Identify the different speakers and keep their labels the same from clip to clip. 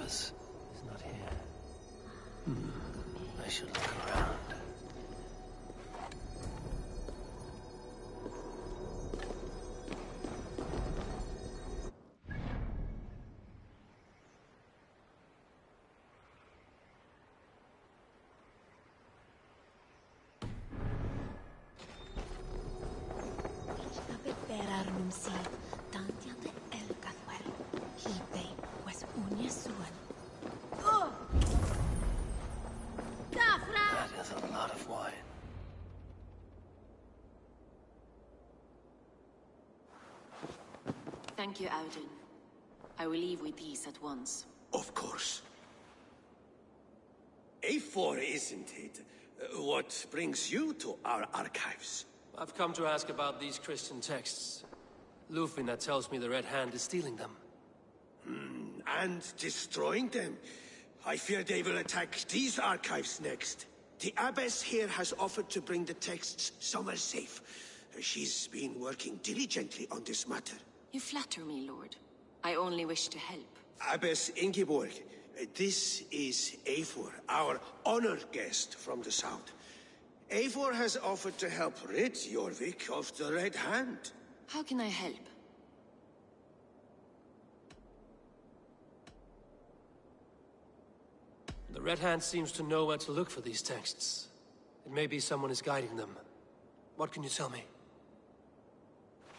Speaker 1: purpose. He's not here. I should look around. That is a lot of wine.
Speaker 2: Thank you, Audun. I will leave with these at once.
Speaker 3: Of course. A4, isn't it? What brings you to our archives?
Speaker 1: I've come to ask about these Christian texts. Lufina tells me the Red Hand is stealing them.
Speaker 3: And destroying them. I fear they will attack these archives next. The abbess here has offered to bring the texts somewhere safe. She's been working diligently on this matter.
Speaker 2: You flatter me, Lord. I only wish to help.
Speaker 3: Abbess Ingeborg, this is Eivor, our honored guest from the south. Eivor has offered to help rid Jorvik of the Red Hand.
Speaker 2: How can I help?
Speaker 1: The Red Hand seems to know where to look for these texts. It may be someone is guiding them. What can you tell me?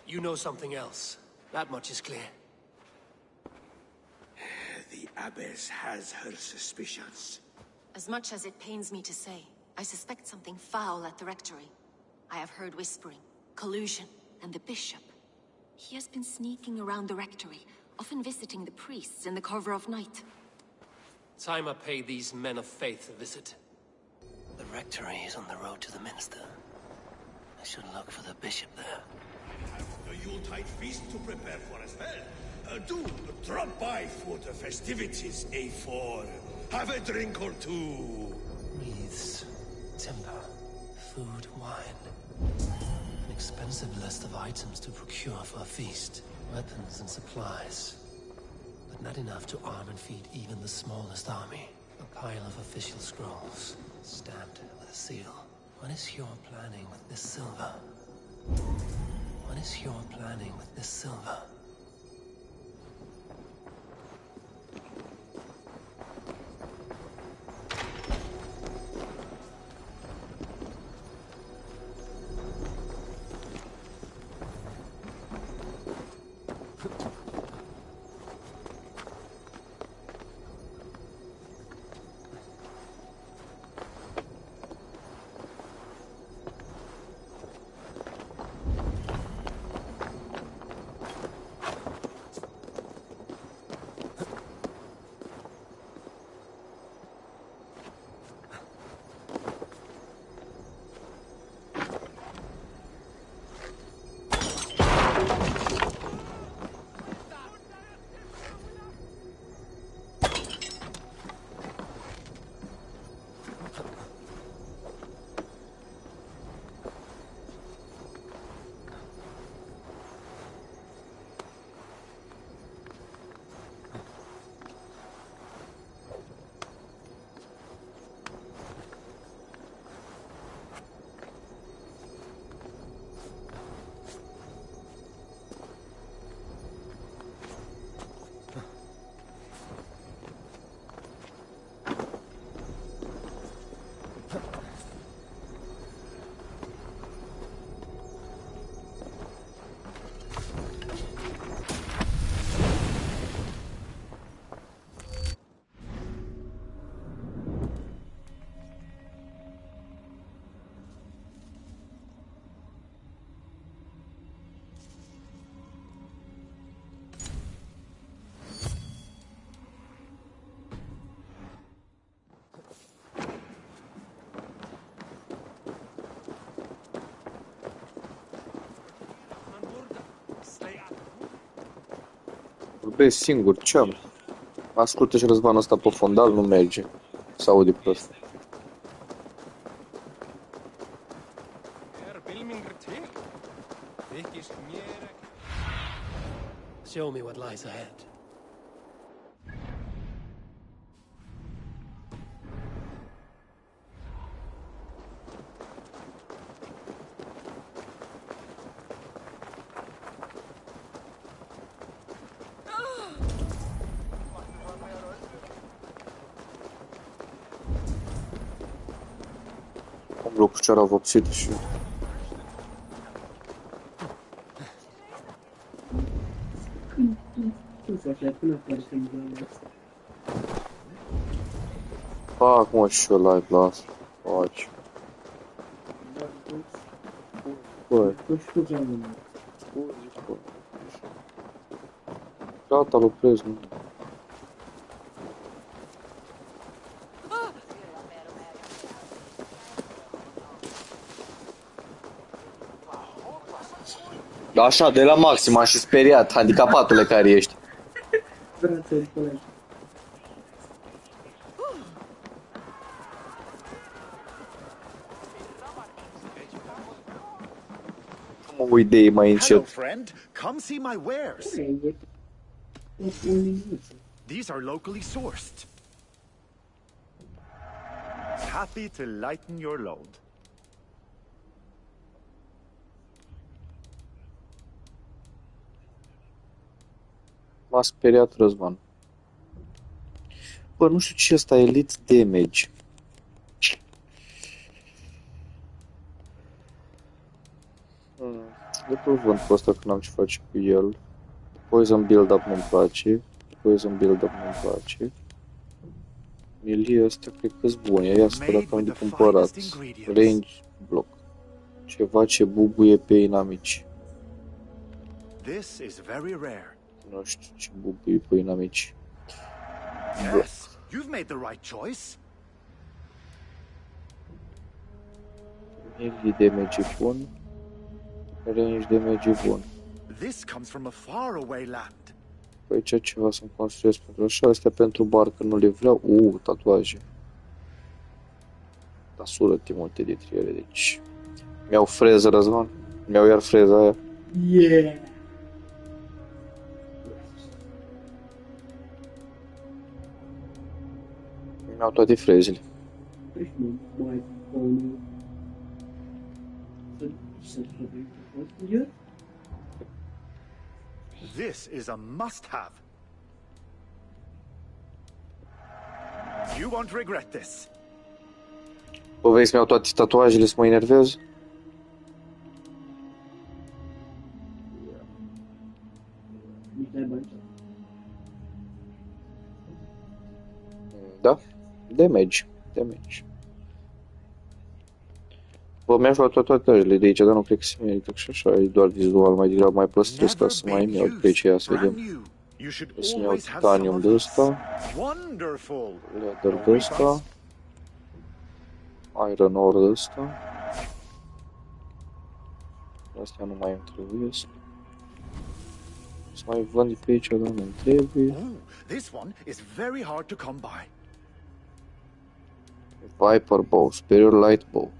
Speaker 1: You know something else. That much is clear.
Speaker 3: The abbess has her suspicions.
Speaker 2: As much as it pains me to say, I suspect something foul at the rectory. I have heard whispering, collusion, and the bishop. He has been sneaking around the rectory, often visiting the priests in the cover of night.
Speaker 1: Time I pay these men of faith a visit. The rectory is on the road to the minster. I should look for the bishop there.
Speaker 3: We have the Yuletide feast to prepare for as well. Do drop by for the festivities, A4. Have a drink or two.
Speaker 1: Wreaths, timber, food, wine. An expensive list of items to procure for a feast. Weapons and supplies. But not enough to arm and feed even the smallest army. A pile of official scrolls, stamped with a seal. What is your planning with this silver? What is your planning with this silver?
Speaker 4: Vorbesc singur, ce am? Ascultă și răzvanul ăsta pe fondal, nu merge. Se aude prost.
Speaker 1: Show me what lies ahead.
Speaker 4: Locușoara vopsită și... Fac mă și eu live la asta. Faci. Băi. Gata, l-opresc, nu? Așa, de la maxim, am și speriat, handicapatule care ești. Mă uit de ei mai
Speaker 5: Hello,
Speaker 4: încet.
Speaker 5: friend. Come see my wares. These are locally sourced. Happy to lighten your load.
Speaker 4: M-a speriat Răzvan. Bă, nu știu ce ăsta, Elite Damage. De-l vând pe ăsta că n-am ce face cu el. Poison Build-Up nu-mi place. Poison Build-Up nu-mi place. Melee ăstea cred că-s bune. Ia să dacă am de cumpărat. Range Block. Ceva ce bubuie pe inamici.
Speaker 5: This is very rare.
Speaker 4: Nu știu ce bubuie pe inamici.
Speaker 5: Yes, you've made the right choice.
Speaker 4: Melee damage e bun. Range damage e bun.
Speaker 5: This comes from a faraway land.
Speaker 4: Păi ce ceva să-mi construiesc pentru așa, astea pentru barcă nu le vreau. Tatuaje. Dar sură-te multe de triere, deci... Mi-au freză, Răzvan. Mi-au iar freza aia.
Speaker 6: Yeah.
Speaker 4: Mi-au toate frezele.
Speaker 5: This is a must-have. You won't regret this.
Speaker 4: Bă, vezi, mi-au toate tatuajele să mă enervez? Da? Damage. Bă, mi-aș lua toate tatuajele de aici, dar nu cred că se merită și așa, e doar vizual, mai degrabă mai plăstresc ca să mai iau pe aici, ia să vedem. O să-mi iau titanium de ăsta, leather de ăsta, iron ore de ăsta. Astea nu mai îmi trebuie. Să mai vând pe aici, dar nu-mi trebuie.
Speaker 5: This one is very hard to come by.
Speaker 4: Viper bow, superior light bow.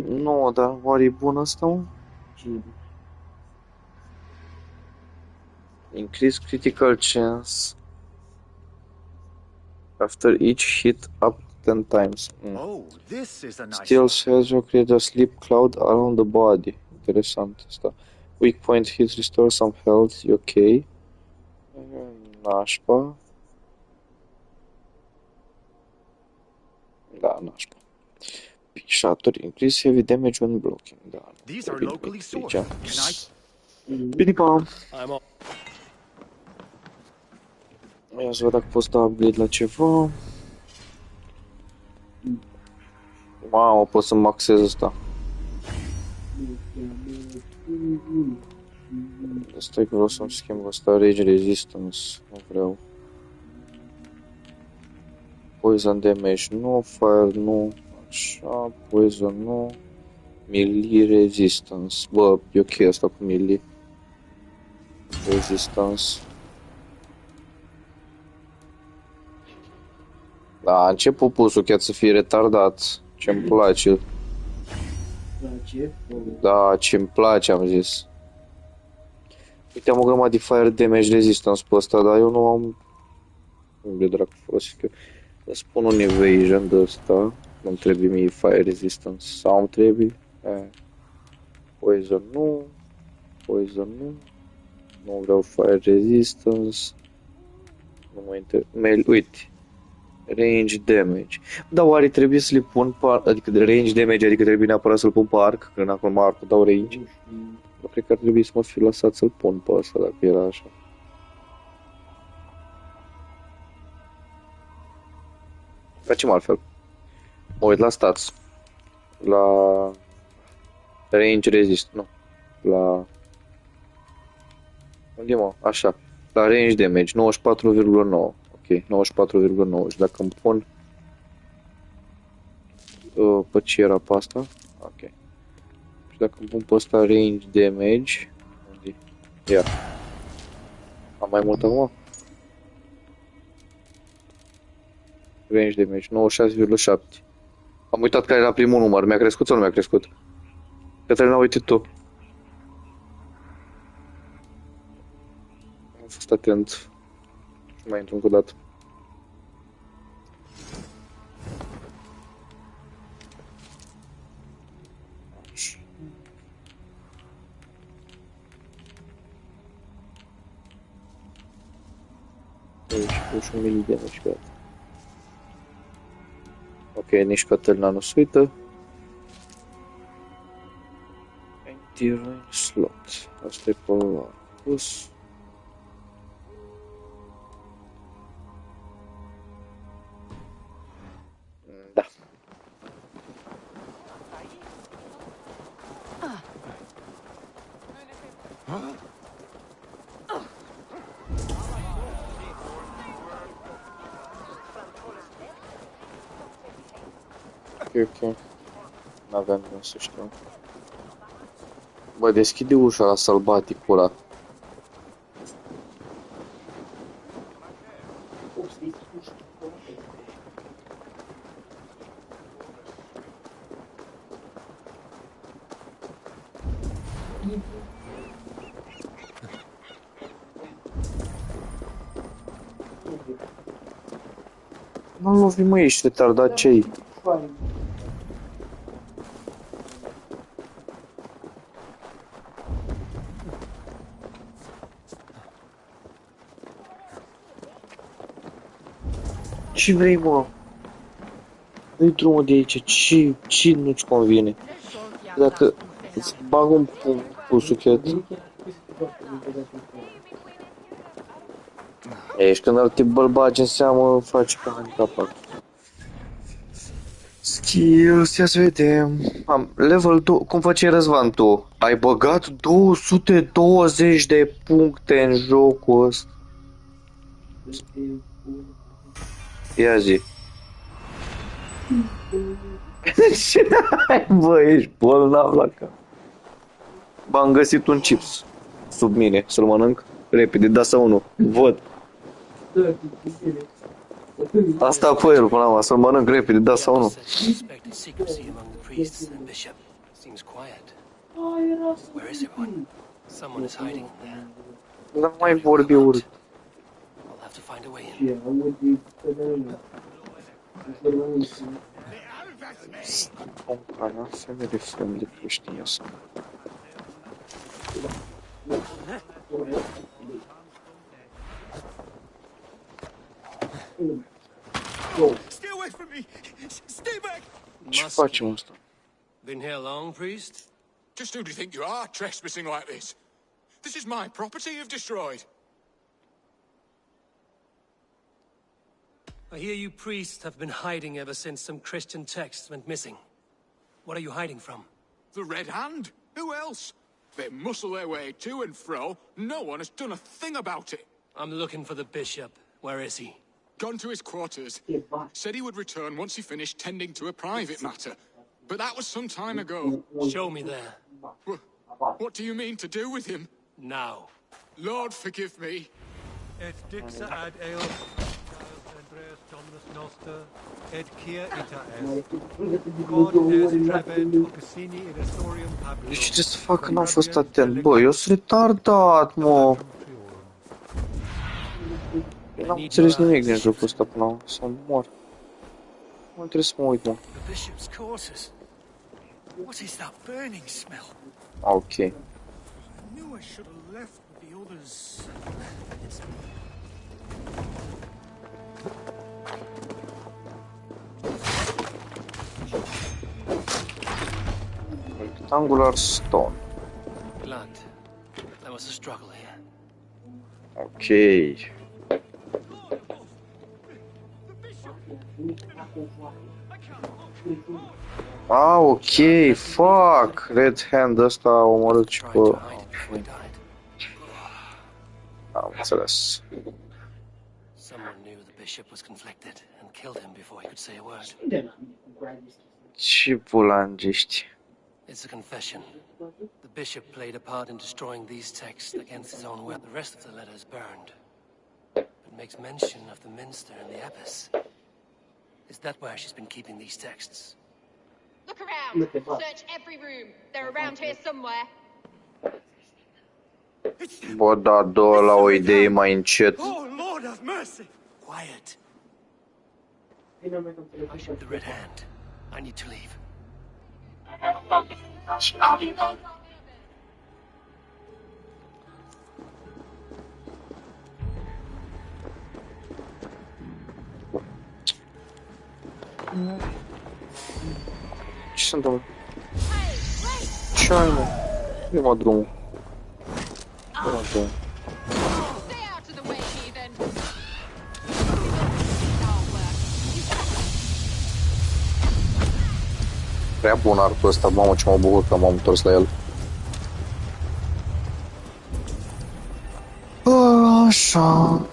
Speaker 4: Nu, dar oare e bun ăsta, mă? Increase critical chance after each hit up 10 times.
Speaker 5: Oh, this is a nice
Speaker 4: Still
Speaker 5: one.
Speaker 4: says you create a sleep cloud around the body. Interesant asta. Weak point hits restore some health, e ok. Nașpa. Da, nașpa. Pișatori, increase heavy damage when blocking. Da.
Speaker 5: These are locally sourced. Can I?
Speaker 4: Bine, pa!
Speaker 1: I'm all.
Speaker 4: Ia să văd dacă pot da upgrade la ceva. Mamă, pot să maxez ăsta. Stai că vreau să-mi schimb ăsta, Rage Resistance, nu vreau. Poison Damage nu, Fire nu, așa, Poison nu. Melee Resistance, bă, e ok asta cu Melee Resistance. Da, a început pusul chiar să fie retardat, ce-mi place. Da, ce-mi place, am zis. Uite, am o grămadă de fire damage resistance pe ăsta, dar eu nu am... Unde dracu folosesc eu? Îți pun un evasion de ăsta. Nu-mi trebuie mie fire resistance. Sau îmi trebuie? Poison nu. Poison nu. Nu vreau fire resistance. Nu mă inter... Uite. Range damage. Dar oare trebuie să le pun pe adică de range damage, adică trebuie neapărat să-l pun pe arc, că acum arcul dau range. Dar cred că ar trebui să mă fi lăsat să-l pun pe ăsta dacă era așa. Facem altfel. Mă uit la stats. La range resist, nu. La... Unde mă? Așa. La range damage, 94,9. Ok, 94,9. Și dacă îmi pun... pe ce era pe asta? Ok. Și dacă îmi pun pe asta range damage... Unde? Ia. Am mai mult acum? Range damage, 96,7. Am uitat care era primul număr. Mi-a crescut sau nu mi-a crescut? Cătălina, uite tu. Am fost atent. Mai intru încă o dată. Aici, 1.000 de damage, gata. Ok, nici Cătălina nu se uită. Terrain slot. Asta e pe pus. Da. Ok. N-aveam cum să știu. Bă, deschide ușa la sălbaticul ăla. Nu lovi, mă, ești retardat, ce-i? Ce vrei, mă? Dă-i drumul de aici, ce nu-ți convine? Dacă îți bag un pumn cu suchet... Ești când te bălbagi în seamă, faci ca handicapat. Skills, ia să vedem. Level 2, cum faci Răzvan tu? Ai băgat 220 de puncte în jocul ăsta. Ia zi. Ce ai, bă, ești bolnav la cap. Bă, am găsit un chips sub mine, să-l mănânc repede, da sau nu? Văd. Asta pe el, până la să-l mănânc repede, da sau nu? Dar nu mai vorbi urât. Spontana, family friendly creștinesc.
Speaker 5: Stay away from me! Stay back!
Speaker 4: Ce facem asta?
Speaker 1: Been here long, priest?
Speaker 6: Just who do you think you are, trespassing like this? This is my property you've destroyed.
Speaker 1: I hear you priests have been hiding ever since some Christian texts went missing. What are you hiding from?
Speaker 6: The Red Hand? Who else? They muscle their way to and fro. No one has done a thing about it.
Speaker 1: I'm looking for the bishop. Where is he?
Speaker 6: Gone to his quarters. Said he would return once he finished tending to a private matter. But that was some time ago.
Speaker 1: Show me there.
Speaker 6: What do you mean to do with him?
Speaker 1: Now.
Speaker 6: Lord, forgive me.
Speaker 7: Et dixa ad eo Andreas Dominus Noster et quia ita est quod est trebent occasini in historium Pablo.
Speaker 4: Deci ce să fac că n-am fost atent? Bă, eu sunt retardat, mă. Eu n-am înțeles nimic din jocul ăsta până acum, să mor. Nu trebuie să mă uit, mă.
Speaker 5: The bishop's quarters. What is that burning smell?
Speaker 4: Ok.
Speaker 5: I knew I should have left with the others.
Speaker 4: Rectangular stone.
Speaker 1: Blood. There was a struggle here.
Speaker 4: Ok. Ah, ok, fuck! Red Hand ăsta a omorât și
Speaker 1: Tried
Speaker 4: pe...
Speaker 1: to hide it before he died.
Speaker 4: Am înțeles.
Speaker 1: Someone knew the bishop was conflicted and killed him before he could say a word.
Speaker 4: Ce bulangiști.
Speaker 1: It's a confession. The bishop played a part in destroying these texts against his own will. The rest of the letter is burned, but makes mention of the minster and the abbess. Is that where she's been keeping these texts?
Speaker 8: Look around. Search every room. They're around here somewhere.
Speaker 4: Bă, da, dă la o idee mai încet.
Speaker 3: Oh, Lord have mercy!
Speaker 1: Quiet. The Red Hand. I need to leave.
Speaker 4: Ce se întâmplă? Ce ai, mă? Dă-mă drumul. Dă-mă drumul.
Speaker 8: Stay out of the way, heathen.
Speaker 4: Prea bun arcul ăsta, mamă, ce mă bucur că m-am întors la el. Așa.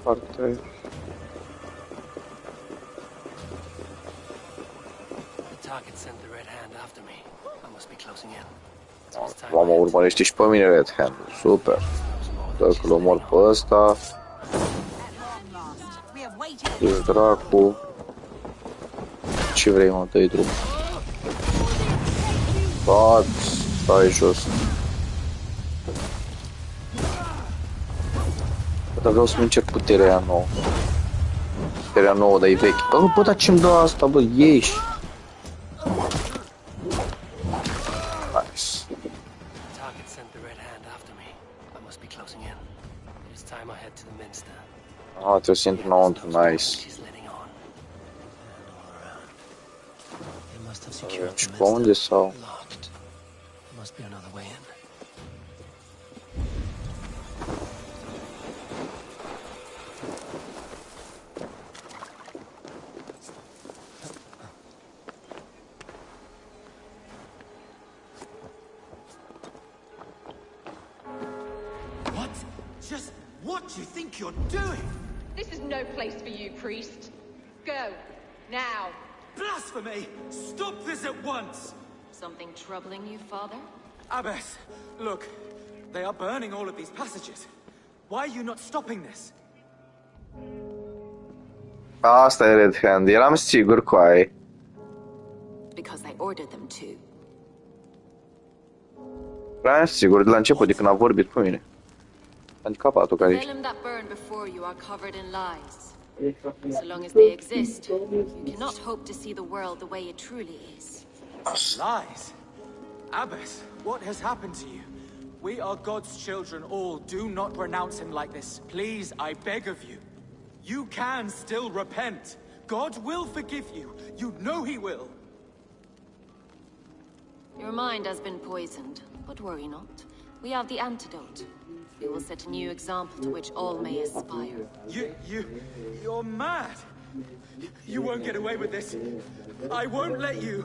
Speaker 4: Foarte...
Speaker 1: The target sent the Red Hand after me. I must be closing in.
Speaker 4: Mă urmărește și pe mine Red Hand. Super. Dă că-l omor pe ăsta. Ești dracu. Ce vrei, mă, dă-i drum. Bat, stai jos. Dar vreau să-mi încerc puterea aia nouă. Puterea nouă, dar e veche. Bă, dar ce-mi dă asta, bă, ieși. Nice.
Speaker 1: Target sent the Red Hand after me. I must be closing in. It is time I head to the minster.
Speaker 4: Ah, trebuie să intru înăuntru, nice.
Speaker 1: She's letting on. And all around. They must have secured
Speaker 4: Și
Speaker 1: the
Speaker 4: pe unde
Speaker 1: minster.
Speaker 4: sau?
Speaker 1: Locked. There must be another way in.
Speaker 3: What? Just what do you think you're doing?
Speaker 8: This is no place for you, priest. Go. Now.
Speaker 3: Blasphemy! Stop this at once!
Speaker 2: Something troubling you, father?
Speaker 9: Abbess, look. They are burning all of these passages. Why are you not stopping this?
Speaker 4: Asta e Red Hand, eram sigur cu aia.
Speaker 2: Because I ordered them to.
Speaker 4: Eram sigur de la început, de când a vorbit cu mine. Handicapatul care ești.
Speaker 2: Venom that burned before you are covered in lies. So long as they exist, you cannot hope to see the world the way it truly is.
Speaker 9: Lies? Abbess, what has happened to you? We are God's children all. Do not renounce him like this. Please, I beg of you. You can still repent. God will forgive you. You know he will.
Speaker 2: Your mind has been poisoned, but worry not. We have the antidote. We will set a new example to which all may aspire.
Speaker 9: You're mad. You won't get away with this. I won't let you.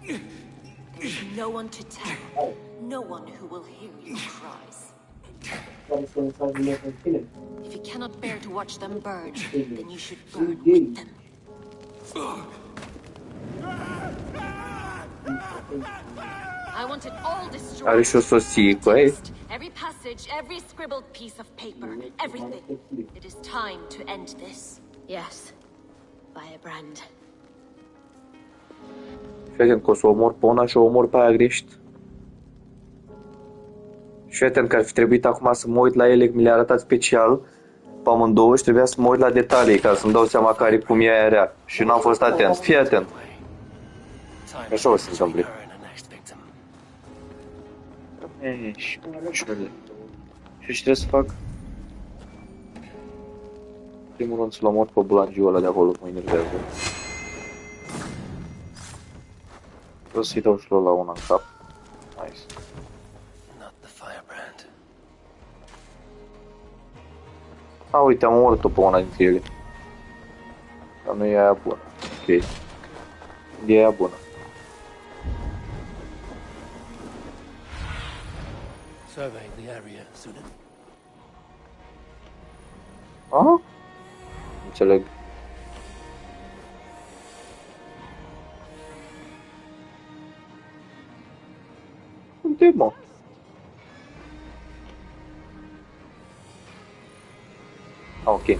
Speaker 2: There is no one to tell, no one who will hear your cries. If you cannot bear to watch them burn, then you should burn with them. I want it all destroyed.
Speaker 4: Are și o soție cu aia?
Speaker 2: Every passage, every scribbled piece of paper, everything. It is time to end this. Yes, Firebrand.
Speaker 4: Fii atent că o să omor pe una și o omor pe aia greșit. Și fii atent că ar fi trebuit acum să mă uit la ele, mi le-a arătat special pe amândouă și trebuia să mă uit la detalii ca să-mi dau seama care cum e aia rea. Și n-am fost atent. Fii atent. Așa o să se întâmple. Și ce trebuie să fac? Primul rând să-l omor pe bulangiul ăla de acolo, mă enervează. Vreau să-i dau și la una în cap. Nice.
Speaker 1: Not the firebrand.
Speaker 4: Uite, am omorât-o pe una dintre ele. Dar nu e aia bună. Ok. E aia bună.
Speaker 1: Surveying the area, student.
Speaker 4: Înțeleg. Unde, mă? Ok.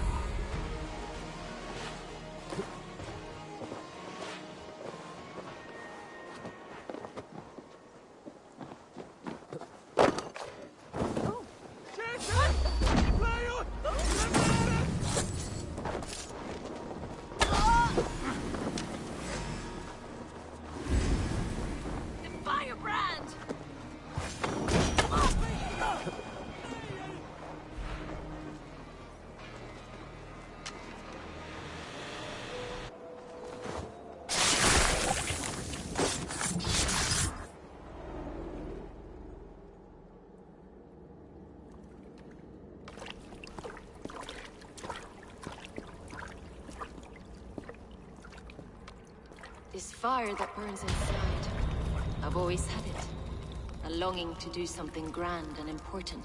Speaker 2: This fire that burns inside, I've always had it. A longing to do something grand and important.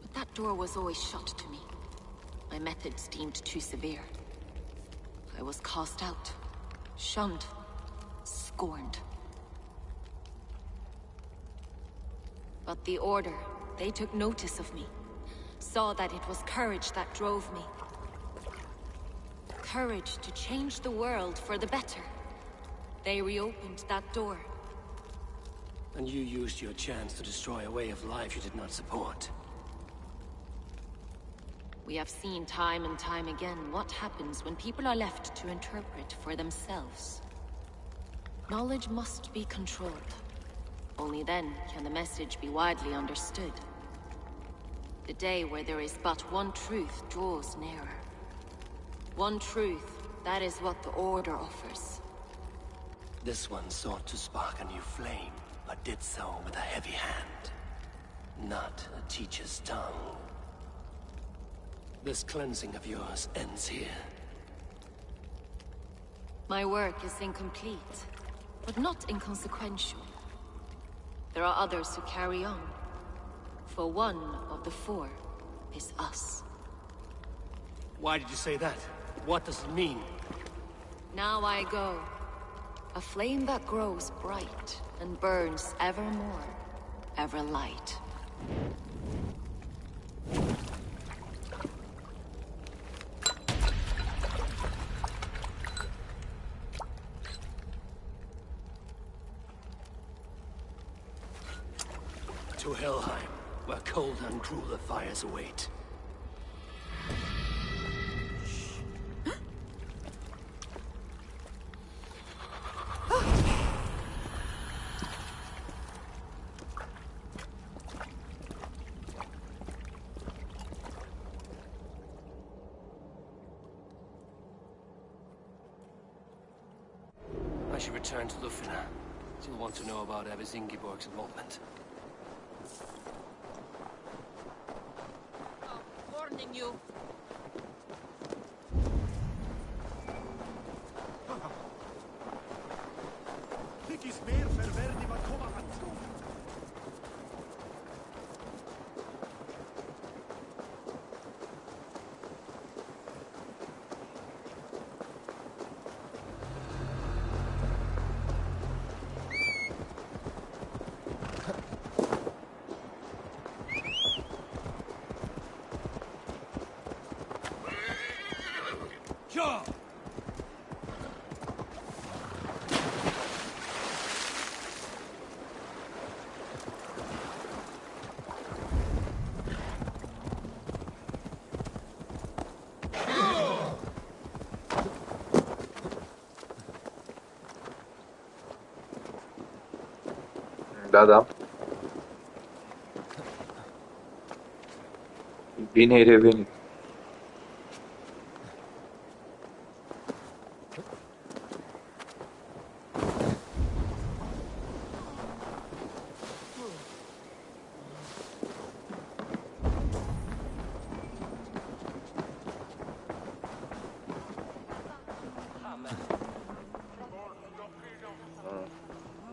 Speaker 2: But that door was always shut to me. My methods deemed too severe. I was cast out, shunned, scorned. But the Order, they took notice of me. Saw that it was courage that drove me. Courage to change the world for the better. They reopened that door.
Speaker 1: And you used your chance to destroy a way of life you did not support.
Speaker 2: We have seen time and time again what happens when people are left to interpret for themselves. Knowledge must be controlled. Only then can the message be widely understood. The day where there is but one truth draws nearer. One truth, that is what the Order offers.
Speaker 1: This one sought to spark a new flame, but did so with a heavy hand. Not a teacher's tongue. This cleansing of yours ends here.
Speaker 2: My work is incomplete, but not inconsequential. There are others who carry on. For one of the four is us.
Speaker 1: Why did you say that? What does it mean?
Speaker 2: Now I go. A flame that grows bright and burns ever more, ever light.
Speaker 1: To Helheim, where cold and crueler fires await. I should return to Lufina. She'll want to know about Abbess Ingeborg's involvement.
Speaker 2: Warning you.
Speaker 4: Da. Bine ai revenit.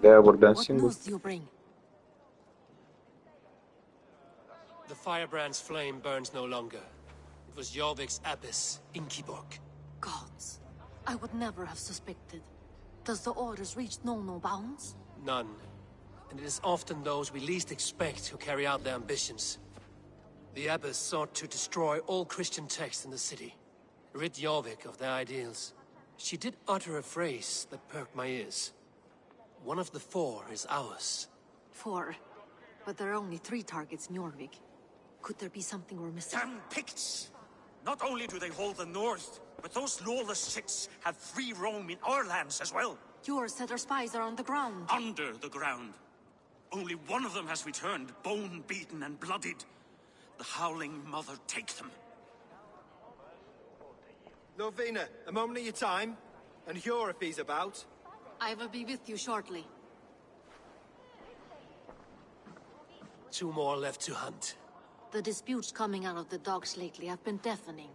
Speaker 4: De-aia vorbeam
Speaker 2: What
Speaker 4: singur.
Speaker 2: news do you bring?
Speaker 1: The firebrand's flame burns no longer. It was Jorvik's abyss, Inkiborg.
Speaker 2: Gods, I would never have suspected. Does the orders reach no bounds?
Speaker 1: None. And it is often those we least expect who carry out their ambitions. The abbess sought to destroy all Christian texts in the city, rid Jorvik of their ideals. She did utter a phrase that perked my ears. One of the 4 is ours.
Speaker 2: 4. But there are only 3 targets in Jorvik. Could there be something we're missing?
Speaker 10: Damn Picts! Not only do they hold the north, but those lawless shits have free roam in our lands as well.
Speaker 2: Yours said our spies are on the ground.
Speaker 10: Under the ground. Only one of them has returned, bone-beaten and bloodied. The Howling Mother take them.
Speaker 11: Lovina, a moment of your time, and Hjor if he's about.
Speaker 2: I will be with you shortly.
Speaker 1: 2 more left to hunt.
Speaker 2: The disputes coming out of the docks lately have been deafening.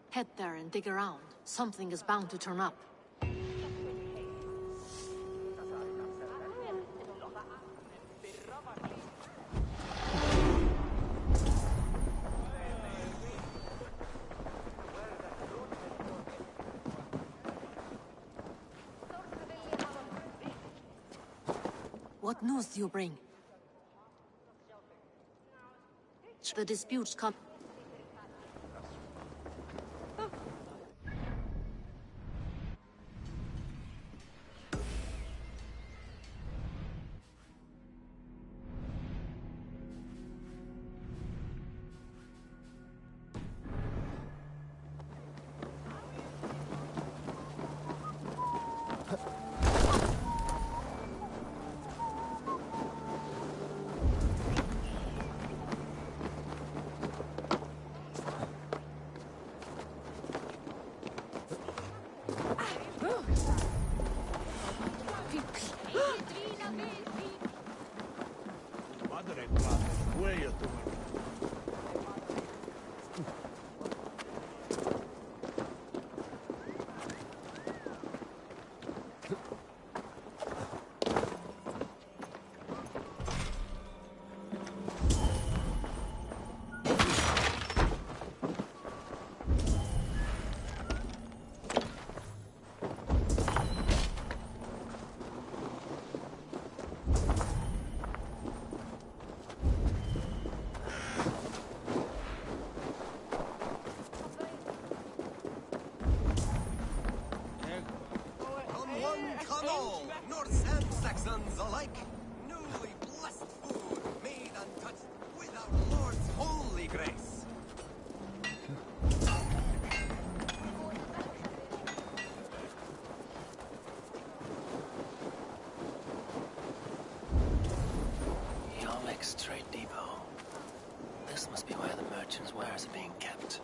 Speaker 2: Head there and dig around. Something is bound to turn up. What news do you bring? The disputes come...
Speaker 11: Alike, newly blessed food, made untouched with our Lord's holy grace.
Speaker 1: Jorvik's trade depot. This must be where the merchants' wares are being kept.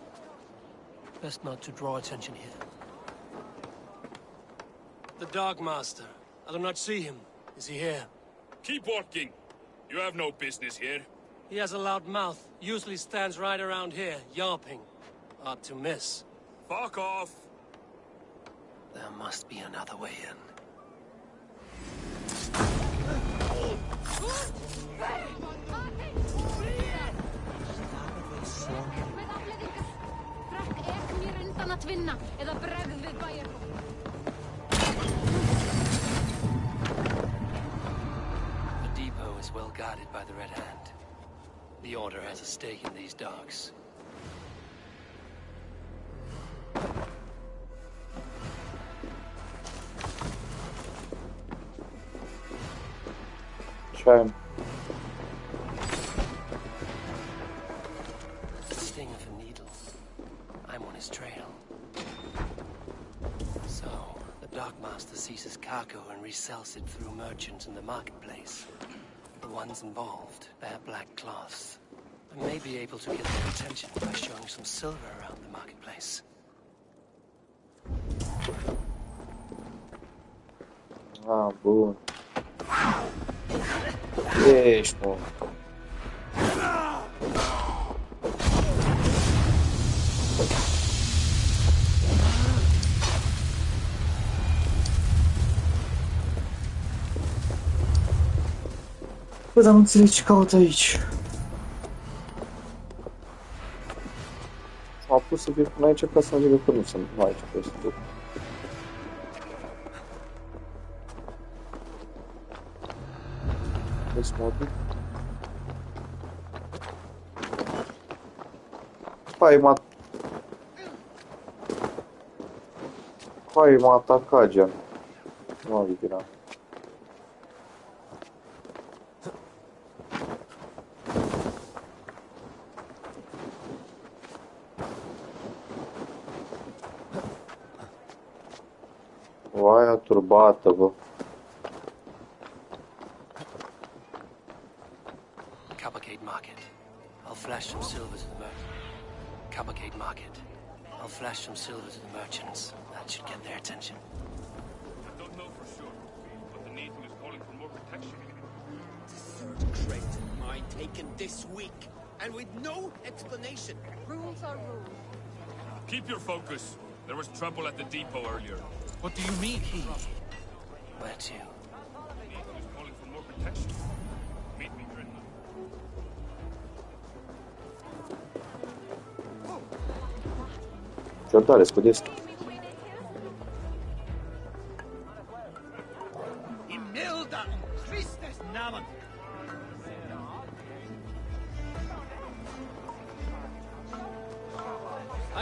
Speaker 1: Best not to draw attention here. The Dark Master. I do not see him. Is he here?
Speaker 12: Keep walking. You have no business here.
Speaker 1: He has a loud mouth. Usually stands right around here, yelping. Hard to miss.
Speaker 12: Fuck off.
Speaker 1: There must be another way in. The depot is well guarded by the Red Hand. The Order has a stake in these docks.
Speaker 4: Try.
Speaker 1: Sting of a needle. I'm on his trail. So, the Darkmaster seizes cargo and resells it through merchants in the marketplace. The ones involved bear black cloths. I may be able to get their attention by showing some silver around the marketplace.
Speaker 4: Ah, bun. Ești, mă. Bă, dar nu înțeleg ce caut aici. M-a pus să vin până aici ca să înțeleg că nu sunt aici pe stup. Trebuie să mă duc. Hai, m-a atacat, gen. Nu am vina. Oaia turbată, bă.
Speaker 1: Cavalcade Market. I'll flash some silver to the merchant. Cavalcade Market. I'll flash some silver to the merchants. That should get their attention.
Speaker 12: I don't know for sure, but the native is calling for more protection.
Speaker 11: The third crate of mine taken this week, and with no explanation.
Speaker 8: Rules are rules.
Speaker 12: Keep your focus. There was trouble at the depot earlier.
Speaker 6: What do you mean, he?
Speaker 1: Where to?
Speaker 12: The native is calling for more protection. Meet me, Dreadnought.
Speaker 4: Certare, scudesti.
Speaker 11: Imelda Christus Namen.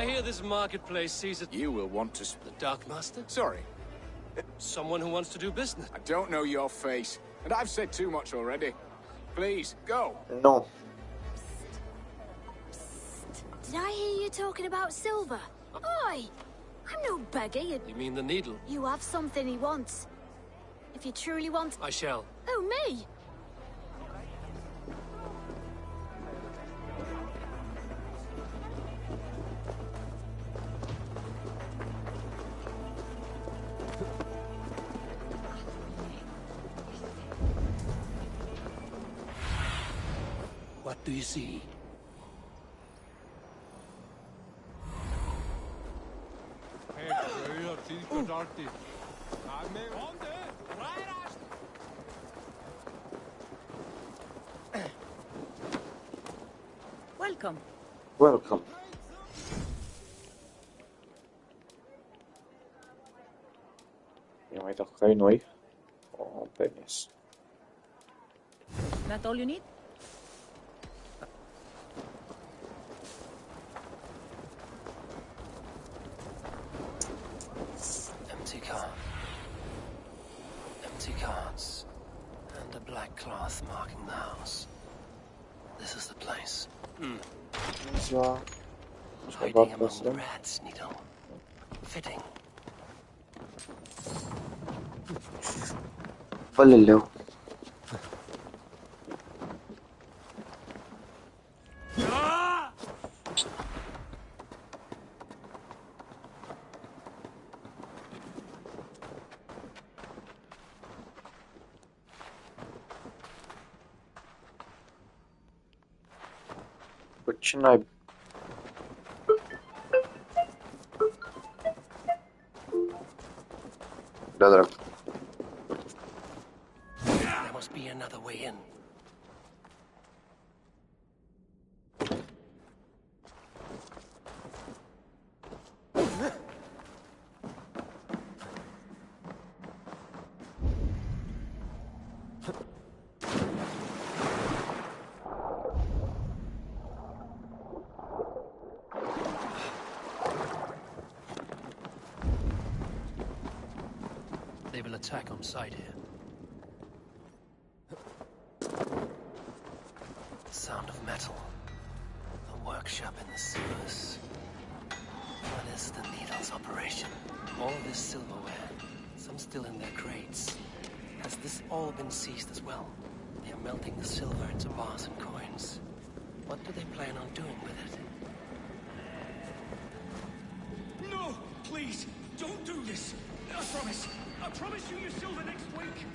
Speaker 1: I hear this marketplace sees it.
Speaker 13: You will want to...
Speaker 1: The Dark Master?
Speaker 13: Sorry,
Speaker 1: Someone who wants to do business.
Speaker 13: I don't know your face, and I've said too much already. Please, go.
Speaker 4: No.
Speaker 14: Did I hear you talking about silver? Oi! I'm no beggar, you...
Speaker 1: You mean the needle?
Speaker 14: You have something he wants. If you truly want...
Speaker 1: I shall.
Speaker 14: Oh, me?
Speaker 1: What do you see?
Speaker 14: Welcome.
Speaker 4: Welcome. Ia mai dacă ai noi. Oh, penis.
Speaker 14: That all you need?
Speaker 1: Empty car. Empty carts. And a black cloth marking the house. This is the place.
Speaker 4: Ziua.
Speaker 1: Hiding among the rats, Nito. Fitting.
Speaker 4: Valeu. Bă, ce n-ai... Da, drag.
Speaker 1: There must be another way in. They will attack on sight here. Sound of metal. A workshop in the sewers. What is the needle's operation? All this silverware, some still in their crates. Has this all been seized as well? They are melting the silver into bars and coins. What do they plan on doing with it?
Speaker 3: No! Please! Don't do this! I promise! I promise you your silver next week!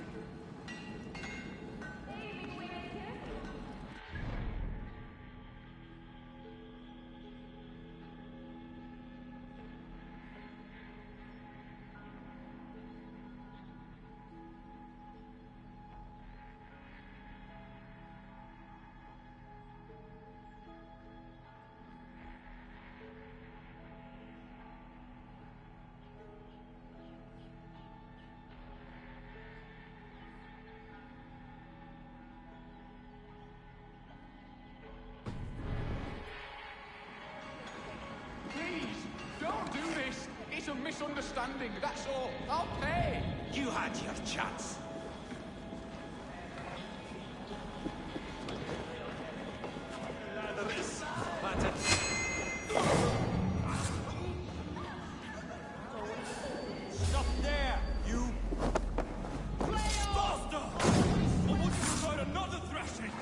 Speaker 13: misunderstanding, that's all. I'll pay.
Speaker 3: You had your chance.
Speaker 10: Stop there, you... Faster! I want you to try another thrashing!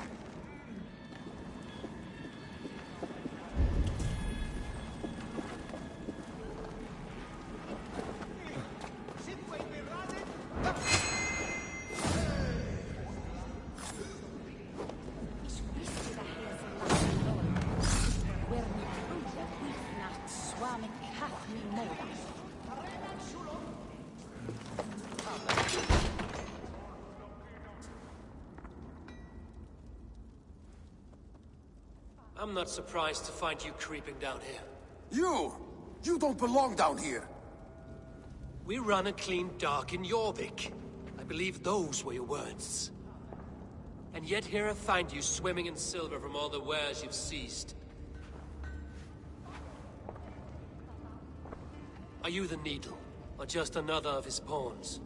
Speaker 1: I'm not surprised to find you creeping down here.
Speaker 15: You don't belong down here.
Speaker 1: We run a clean dock in Jorvik. I believe those were your words. And yet here I find you swimming in silver from all the wares you've seized. Are you the Needle, or just another of his pawns?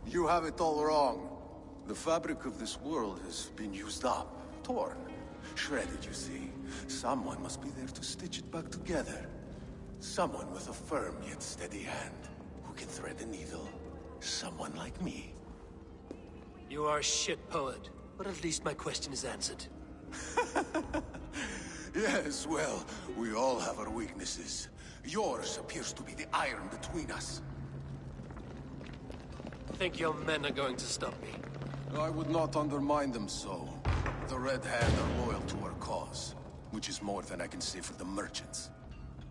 Speaker 15: You have it all wrong. The fabric of this world has been used up, torn, shredded, you see. Someone must be there to stitch it back together. Someone with a firm yet steady hand, who can thread a needle. Someone like me.
Speaker 1: You are a shit poet, but at least my question is answered.
Speaker 15: Yes, well, we all have our weaknesses. Yours appears to be the iron between us.
Speaker 1: Think your men are going to stop me?
Speaker 15: I would not undermine them so. The Red Hand are loyal to our cause, which is more than I can say for the merchants.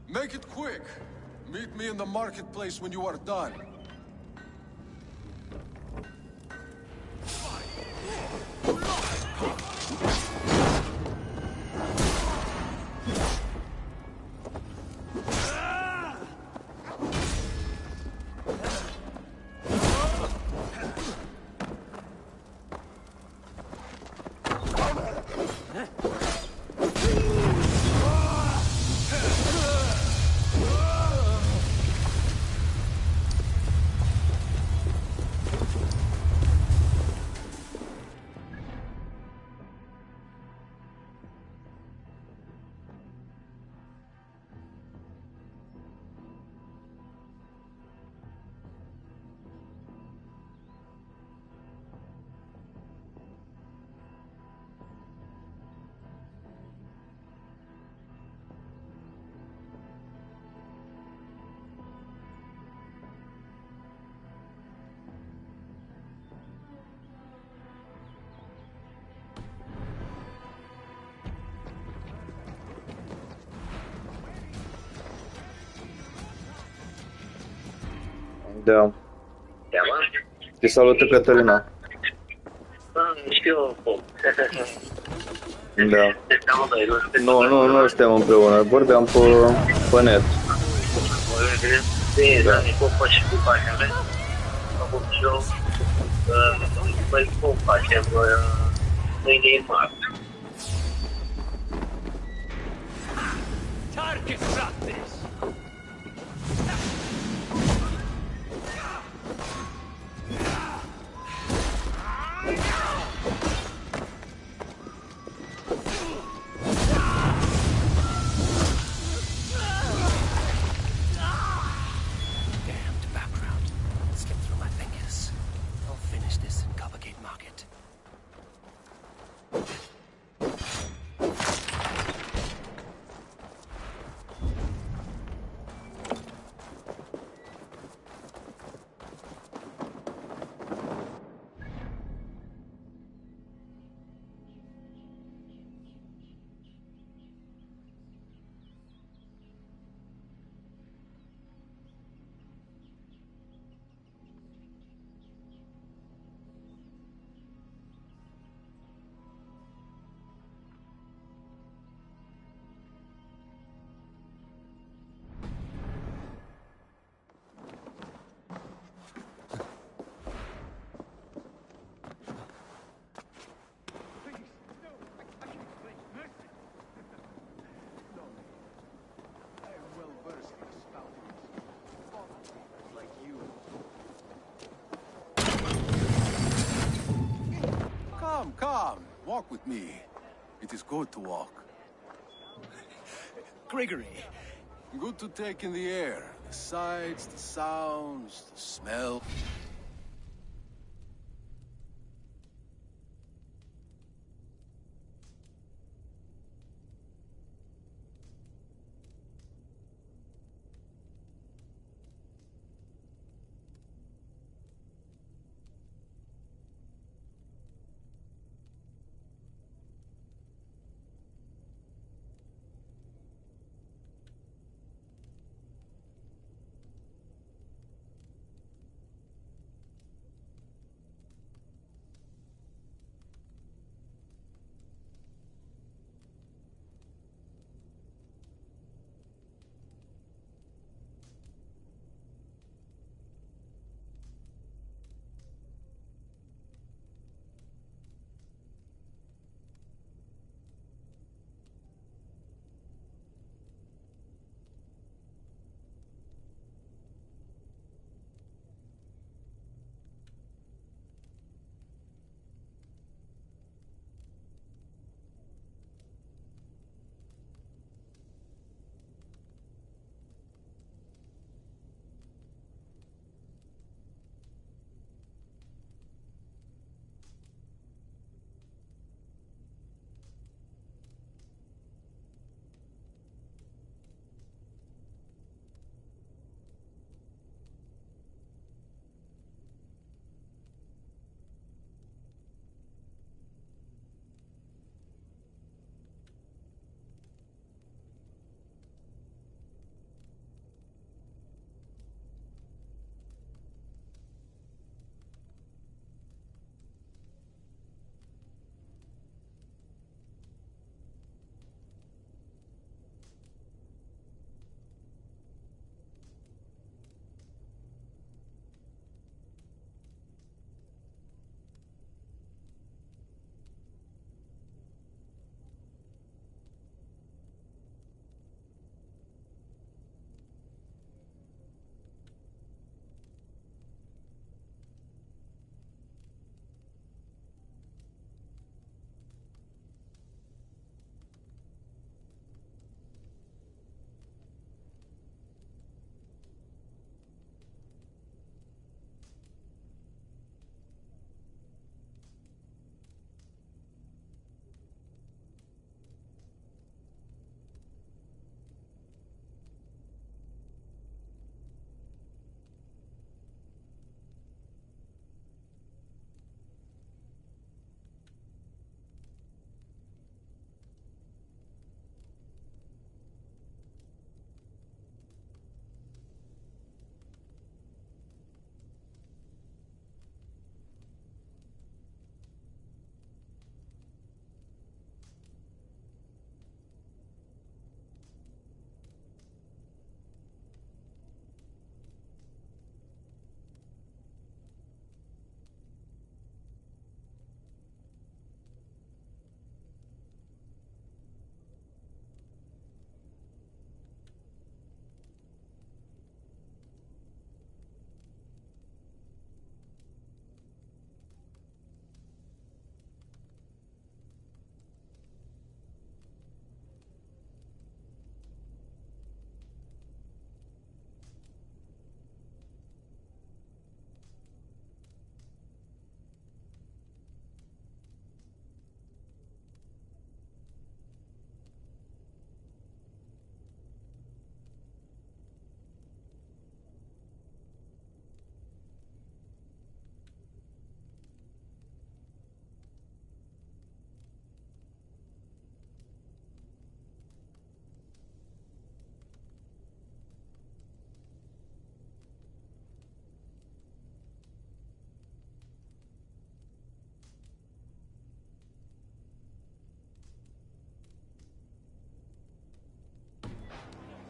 Speaker 15: Make it quick! Meet me in the marketplace when you are done.
Speaker 4: Da. Te salută Cătălina.
Speaker 16: Știu cum.
Speaker 4: Da. Nu suntem împreună. Vorbeam pe net.
Speaker 16: Bine, dar ne cum faci cu pașele? Acum și eu. Păi cum facem? Mâine e marți.
Speaker 1: Target shot this!
Speaker 15: Come, come. Walk with me. It is good to walk.
Speaker 11: Gregory.
Speaker 15: Good to take in the air. The sights, the sounds, the smell.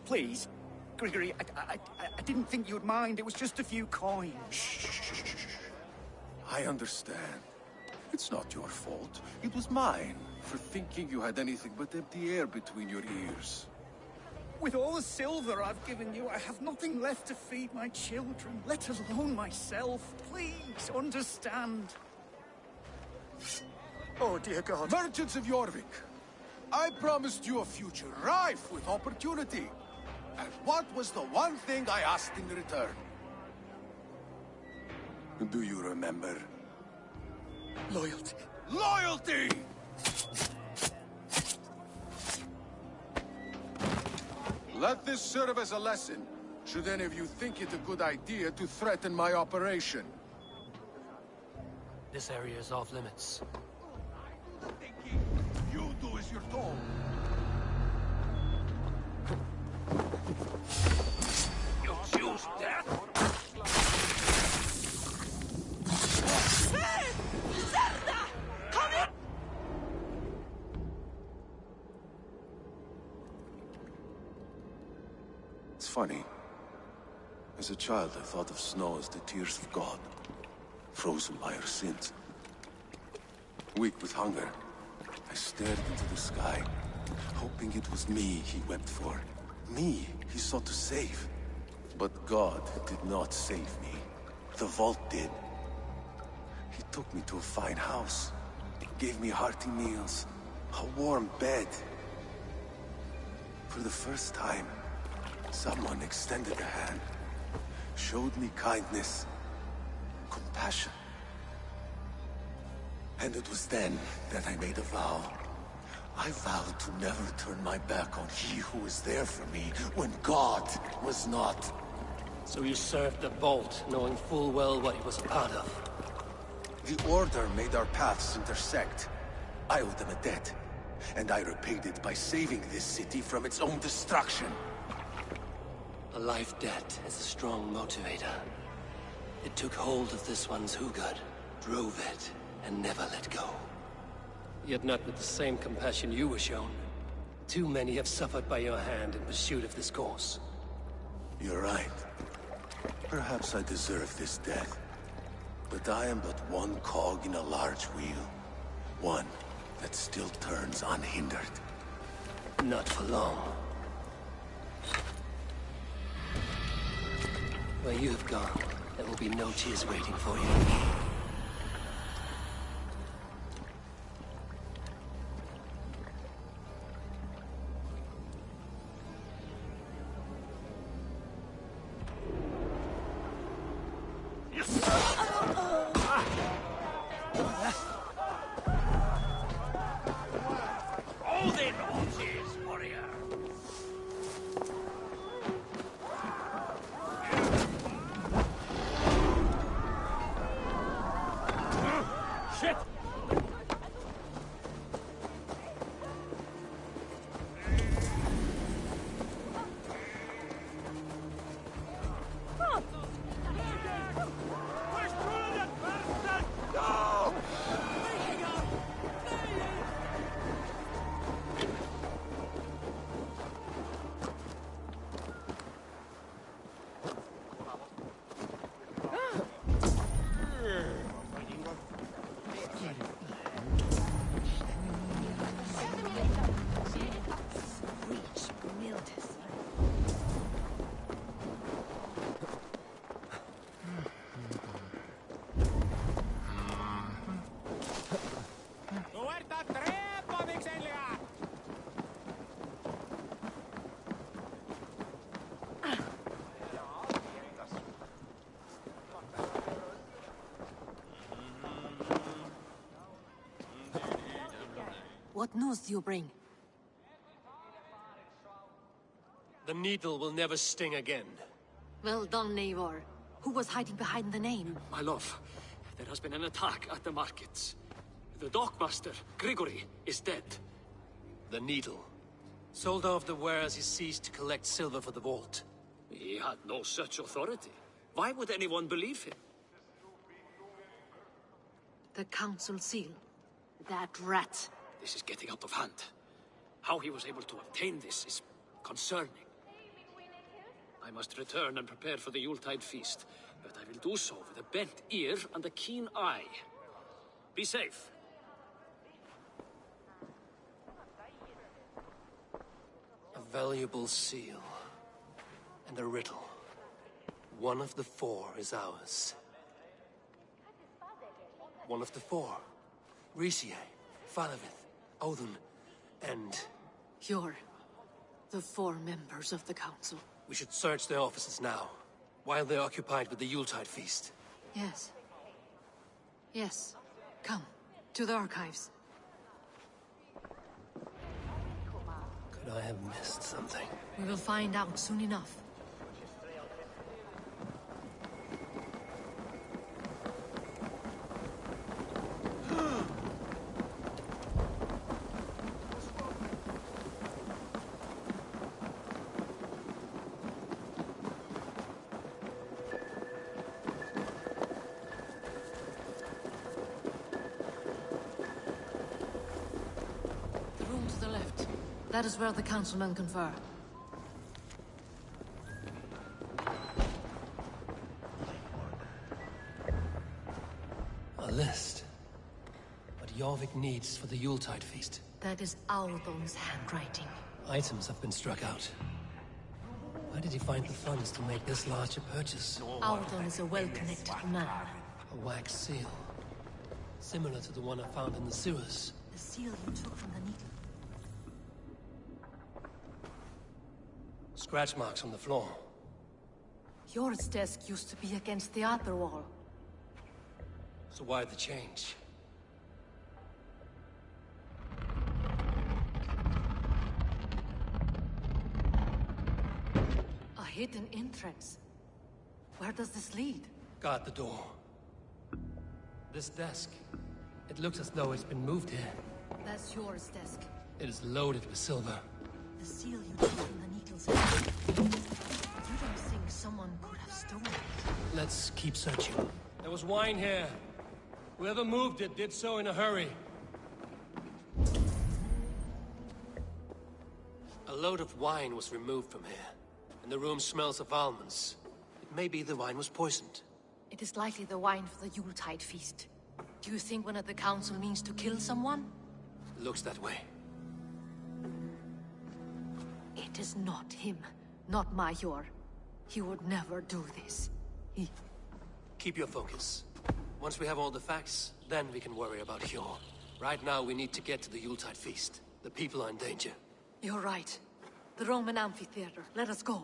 Speaker 11: Please. Gregory, I didn't think you'd mind. It was just a few coins.
Speaker 15: Shh. I understand. It's not your fault. It was mine for thinking you had anything but empty air between your ears.
Speaker 11: With all the silver I've given you, I have nothing left to feed my children, let alone myself. Please understand.
Speaker 9: Oh, dear God.
Speaker 15: Merchants of Jorvik, I promised you a future rife with opportunity. And what was the one thing I asked in return? Do you remember?
Speaker 9: Loyalty.
Speaker 15: Loyalty! Let this serve as a lesson, should any of you think it a good idea to threaten my operation.
Speaker 1: This area is off limits.
Speaker 15: You do as you're told.
Speaker 10: You choose death.
Speaker 15: It's funny. As a child, I thought of snow as the tears of God, frozen by our sins. Weak with hunger, I stared into the sky, hoping it was me he wept for. Me he sought to save. But God did not save me. The vault did. He took me to a fine house, gave me hearty meals, a warm bed. For the first time, someone extended a hand, showed me kindness, compassion. And it was then that I made a vow. I vowed to never turn my back on he who was there for me when God was not.
Speaker 1: So you served the Vault, knowing full well what it was a part of.
Speaker 15: The Order made our paths intersect. I owed them a debt, and I repaid it by saving this city from its own destruction.
Speaker 1: A life debt is a strong motivator. It took hold of this one's Hugad, drove it, and never let go. Yet not with the same compassion you were shown. Too many have suffered by your hand in pursuit of this course.
Speaker 15: You're right. Perhaps I deserve this death. But I am but one cog in a large wheel. One that still turns unhindered.
Speaker 1: Not for long. Where you have gone, there will be no tears waiting for you.
Speaker 10: Hold in horses, warrior. Shit!
Speaker 2: What news do you bring?
Speaker 1: The needle will never sting again.
Speaker 2: Well done, Eivor. Who was hiding behind the name?
Speaker 17: My love, there has been an attack at the markets. The dockmaster, Grigory, is dead.
Speaker 1: The needle. Sold off the wares he ceased to collect silver for the vault.
Speaker 17: He had no such authority. Why would anyone believe him?
Speaker 2: The council seal. That rat.
Speaker 17: This is getting out of hand. How he was able to obtain this is concerning. I must return and prepare for the Yuletide feast, but I will do so with a bent ear and a keen eye. Be safe.
Speaker 1: A valuable seal. And a riddle. One of the four is ours. One of the four. Ricie. Faravith, Odin, and...
Speaker 18: You're the 4 members of the council.
Speaker 1: We should search their offices now, while they're occupied with the Yuletide feast.
Speaker 18: Yes. Yes. Come, to the archives.
Speaker 1: Could I have missed something?
Speaker 18: We will find out soon enough. That is where the councilmen confer.
Speaker 1: A list. What Jorvik needs for the Yuletide feast.
Speaker 18: That is Audon's handwriting.
Speaker 1: Items have been struck out. Where did he find the funds to make this larger purchase?
Speaker 18: Audon is a well-connected man.
Speaker 1: A wax seal. Similar to the one I found in the sewers.
Speaker 18: The seal you took from the needle.
Speaker 1: Scratch marks on the floor.
Speaker 18: Yours desk used to be against the other wall.
Speaker 1: So why the change?
Speaker 18: A hidden entrance. Where does this lead?
Speaker 1: Guard the door. This desk. It looks as though it's been moved here.
Speaker 18: That's yours desk.
Speaker 1: It is loaded with silver.
Speaker 18: The seal you took from the needle's head. You don't think someone could have stolen it?
Speaker 1: Let's keep searching. There was wine here. Whoever moved it did so in a hurry. A load of wine was removed from here, and the room smells of almonds. It may be the wine was poisoned.
Speaker 18: It is likely the wine for the Yuletide feast. Do you think one of the council means to kill someone?
Speaker 1: Looks that way.
Speaker 18: It is not him, not Major. He would never do this. He...
Speaker 1: Keep your focus. Once we have all the facts, then we can worry about Hjor. Right now, we need to get to the Yuletide feast. The people are in danger.
Speaker 18: You're right. The Roman amphitheater. Let us go.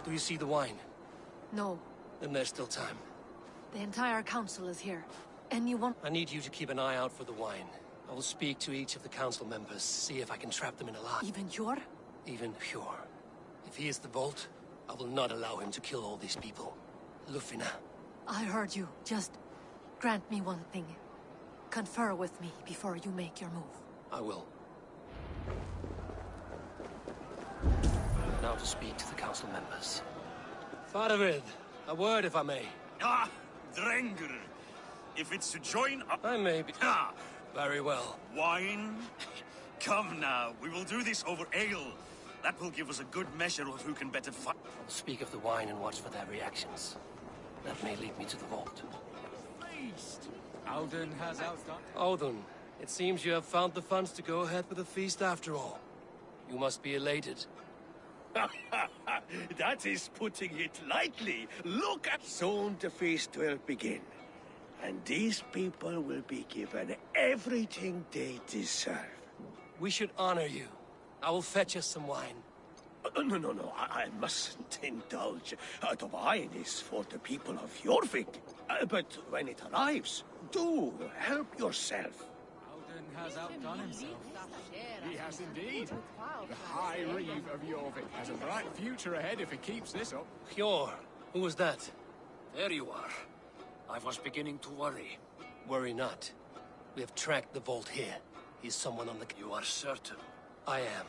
Speaker 1: Do you see the wine?
Speaker 18: No.
Speaker 1: Then there's still time.
Speaker 18: The entire council is here. Anyone...
Speaker 1: I need you to keep an eye out for the wine. I will speak to each of the council members, see if I can trap them in a lie.
Speaker 18: Even Hjor?
Speaker 1: Even Hjor. If he is the Vault, I will not allow him to kill all these people. Lufina.
Speaker 18: I heard you. Just grant me one thing. Confer with me before you make your move.
Speaker 1: I will. Now to speak to the council members. Faravid, a word if I may.
Speaker 10: Ah, Drengr. If it's to join up...
Speaker 1: I may be...
Speaker 10: Ah!
Speaker 1: Very well.
Speaker 10: Wine? Come now, we will do this over ale. That will give us a good measure of who can better fight.
Speaker 1: I'll speak of the wine and watch for their reactions. That may lead me to the Vault.
Speaker 9: Feast! Auden has outdone...
Speaker 1: Odin, it seems you have found the funds to go ahead with the feast after all. You must be elated.
Speaker 3: That is putting it lightly. Look at... Soon the feast will begin. And these people will be given everything they deserve.
Speaker 1: We should honor you. I will fetch us some wine.
Speaker 3: No. I mustn't indulge. The wine is for the people of Jorvik. But when it arrives, do help yourself.
Speaker 13: Alden has outdone himself. He has indeed. The High Reeve of Jorvik has a bright future ahead if he keeps this up.
Speaker 1: Hjor, who was that?
Speaker 17: There you are. I was beginning to worry.
Speaker 1: Worry not. We have tracked the vault here. He's someone on the...
Speaker 17: You are certain?
Speaker 1: I am.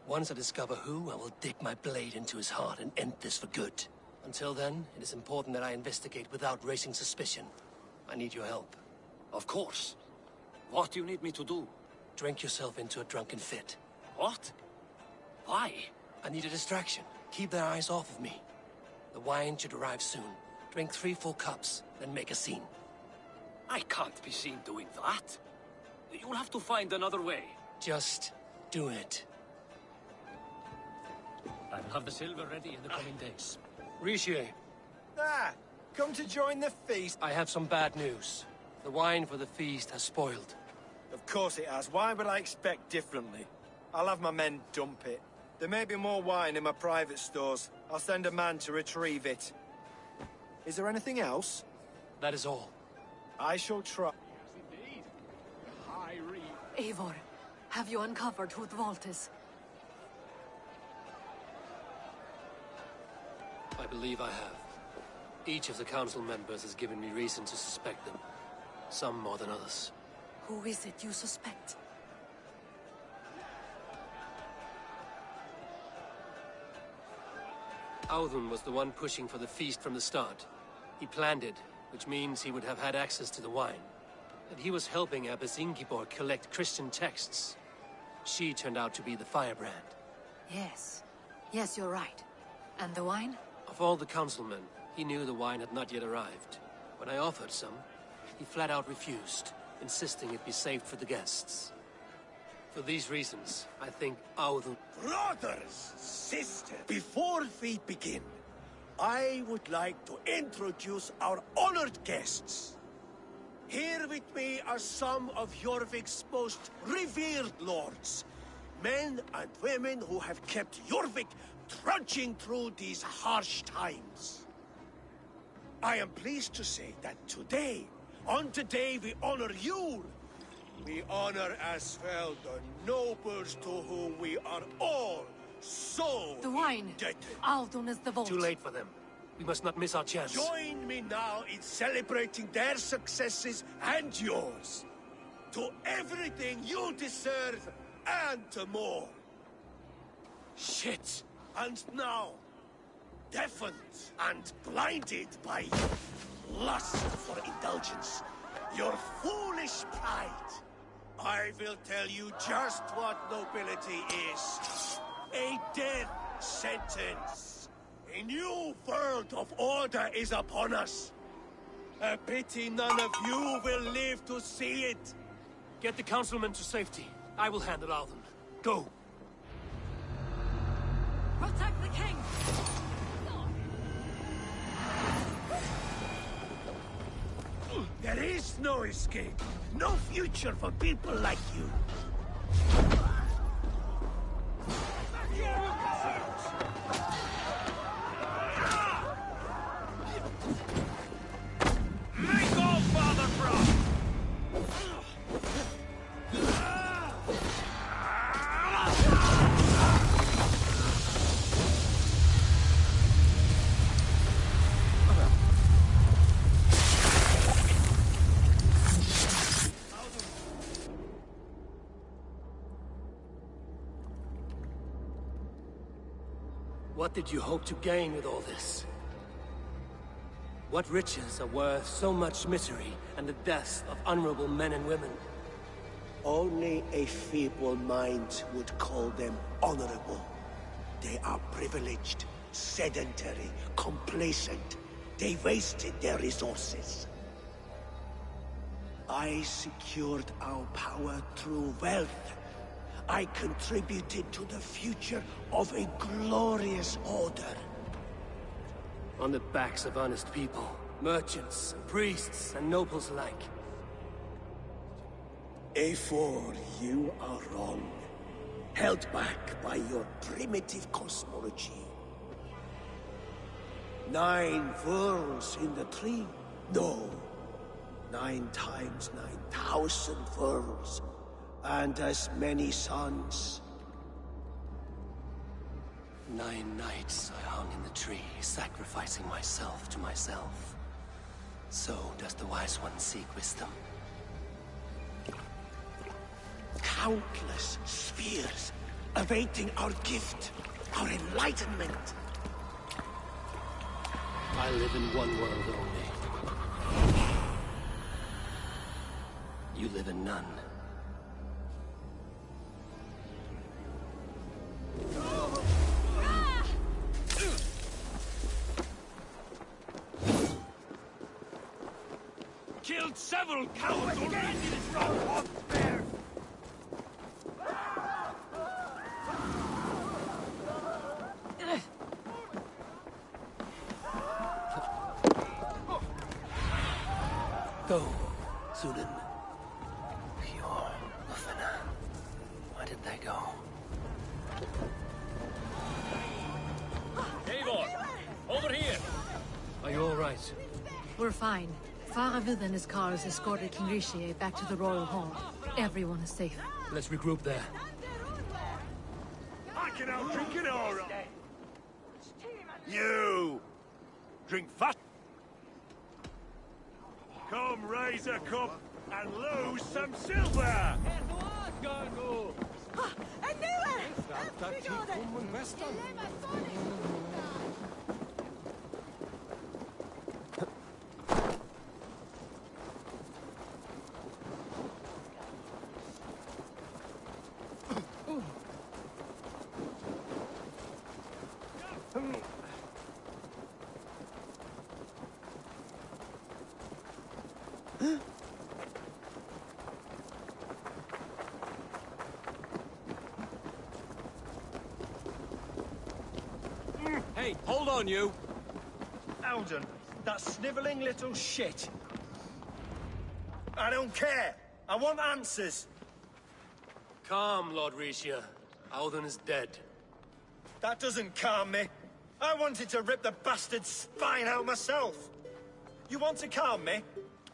Speaker 1: Once I discover who, I will dig my blade into his heart and end this for good. Until then, it is important that I investigate without raising suspicion. I need your help.
Speaker 17: Of course. What do you need me to do?
Speaker 1: Drink yourself into a drunken fit.
Speaker 17: What? Why?
Speaker 1: I need a distraction. Keep their eyes off of me. The wine should arrive soon. Drink 3 full cups, then make a scene.
Speaker 17: I can't be seen doing that. You'll have to find another way.
Speaker 1: Just do it.
Speaker 17: I will have the silver ready in the coming days.
Speaker 1: Riche.
Speaker 11: Come to join the feast.
Speaker 1: I have some bad news. The wine for the feast has spoiled.
Speaker 11: Of course it has. Why would I expect differently? I'll have my men dump it. There may be more wine in my private stores. I'll send a man to retrieve it. Is there anything else?
Speaker 1: That is all.
Speaker 11: I shall try.
Speaker 13: Yes, indeed. The High Reeve.
Speaker 18: Eivor, have you uncovered who the vault is?
Speaker 1: I believe I have. Each of the council members has given me reason to suspect them. Some more than others.
Speaker 18: Who is it you suspect?
Speaker 1: Audun was the one pushing for the feast from the start. He planned it, which means he would have had access to the wine. And he was helping Abbess Ingeborg collect Christian texts. She turned out to be the firebrand.
Speaker 18: Yes. Yes, you're right. And the wine?
Speaker 1: Of all the councilmen, he knew the wine had not yet arrived. When I offered some, he flat out refused, insisting it be saved for the guests. For these reasons, I think Audun...
Speaker 3: Brothers, sisters, before we begin, I would like to introduce our honored guests. Here with me are some of Jorvik's most revered lords. Men and women who have kept Jorvik trudging through these harsh times. I am pleased to say that today, on the day we honor Yule, we honor as well the nobles to whom we are all so
Speaker 18: the wine.
Speaker 3: indebted.
Speaker 18: Audun is the vault.
Speaker 1: Too late for them. We must not miss our chance.
Speaker 3: Join me now in celebrating their successes and yours. To everything you deserve and more.
Speaker 1: Shit!
Speaker 3: And now, deafened and blinded by lust for indulgence, your foolish pride, I will tell you just what nobility is. A death sentence. A new world of order is upon us. A pity none of you will live to see it.
Speaker 1: Get the councilmen to safety. I will handle Audun. Go!
Speaker 18: Protect the king!
Speaker 3: There is no escape. No future for people like you. May God Father from!
Speaker 1: What did you hope to gain with all this? What riches are worth so much misery and the deaths of honorable men and women?
Speaker 3: Only a feeble mind would call them honorable. They are privileged, sedentary, complacent. They wasted their resources. I secured our power through wealth. I contributed to the future of a glorious order.
Speaker 1: On the backs of honest people, merchants, priests, and nobles alike.
Speaker 3: Eivor, you are wrong. Held back by your primitive cosmology. 9 worlds in the tree? No. 9 times 9,000 worlds. And as many suns.
Speaker 1: 9 nights I hung in the tree, sacrificing myself to myself. So does the Wise One seek wisdom.
Speaker 3: Countless spheres awaiting our gift, our enlightenment.
Speaker 1: I live in one world only. You live in none.
Speaker 10: Killed several cowards already, this rock bear!
Speaker 1: Go, Sudan. Pure Ufana. Where did they go?
Speaker 17: Eivor! Over here!
Speaker 1: Are you all right?
Speaker 18: We're fine. Faravid and his cars escorted King Rishi back to the Royal Hall. Everyone is safe.
Speaker 1: Let's regroup there.
Speaker 10: I can out drink it all right. You! Drink fast. Come raise a cup and lose some silver!
Speaker 11: Hey, hold on, you! Alden, that snivelling little shit. I don't care. I want answers.
Speaker 1: Calm, Lord Rishia. Alden is dead.
Speaker 11: That doesn't calm me. I wanted to rip the bastard's spine out myself. You want to calm me?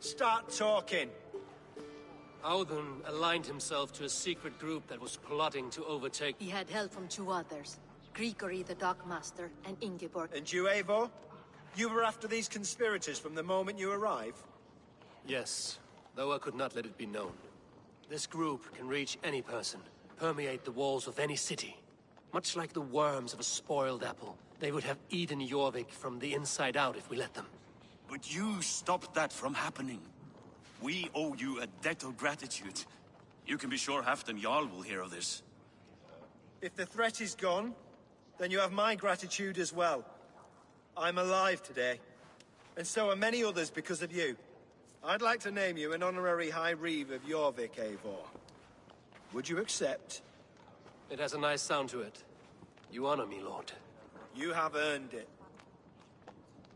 Speaker 11: Start talking.
Speaker 1: Alden aligned himself to a secret group that was plotting to overtake...
Speaker 18: He had help from 2 others. Grigory the Dockmaster and Ingeborg.
Speaker 11: And you, Eivor? You were after these conspirators from the moment you arrived?
Speaker 1: Yes, though I could not let it be known. This group can reach any person, permeate the walls of any city. Much like the worms of a spoiled apple, they would have eaten Jorvik from the inside out if we let them.
Speaker 10: But you stopped that from happening. We owe you a debt of gratitude. You can be sure Halfdan Jarl will hear of this.
Speaker 11: If the threat is gone, then you have my gratitude as well. I'm alive today, and so are many others because of you. I'd like to name you an honorary High Reeve of Jorvik, Eivor. Would you accept?
Speaker 1: It has a nice sound to it. You honor me, Lord.
Speaker 11: You have earned it.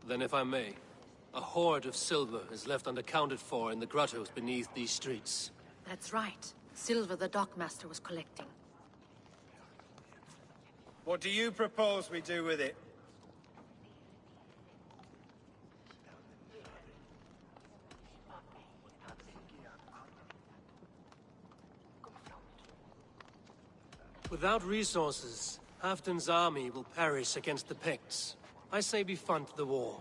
Speaker 1: Then if I may, a hoard of silver is left unaccounted for in the grottos beneath these streets.
Speaker 18: That's right. Silver the Dockmaster was collecting.
Speaker 11: What do you propose we do with it?
Speaker 1: Without resources, Halfdan's army will perish against the Picts. I say we fund the war.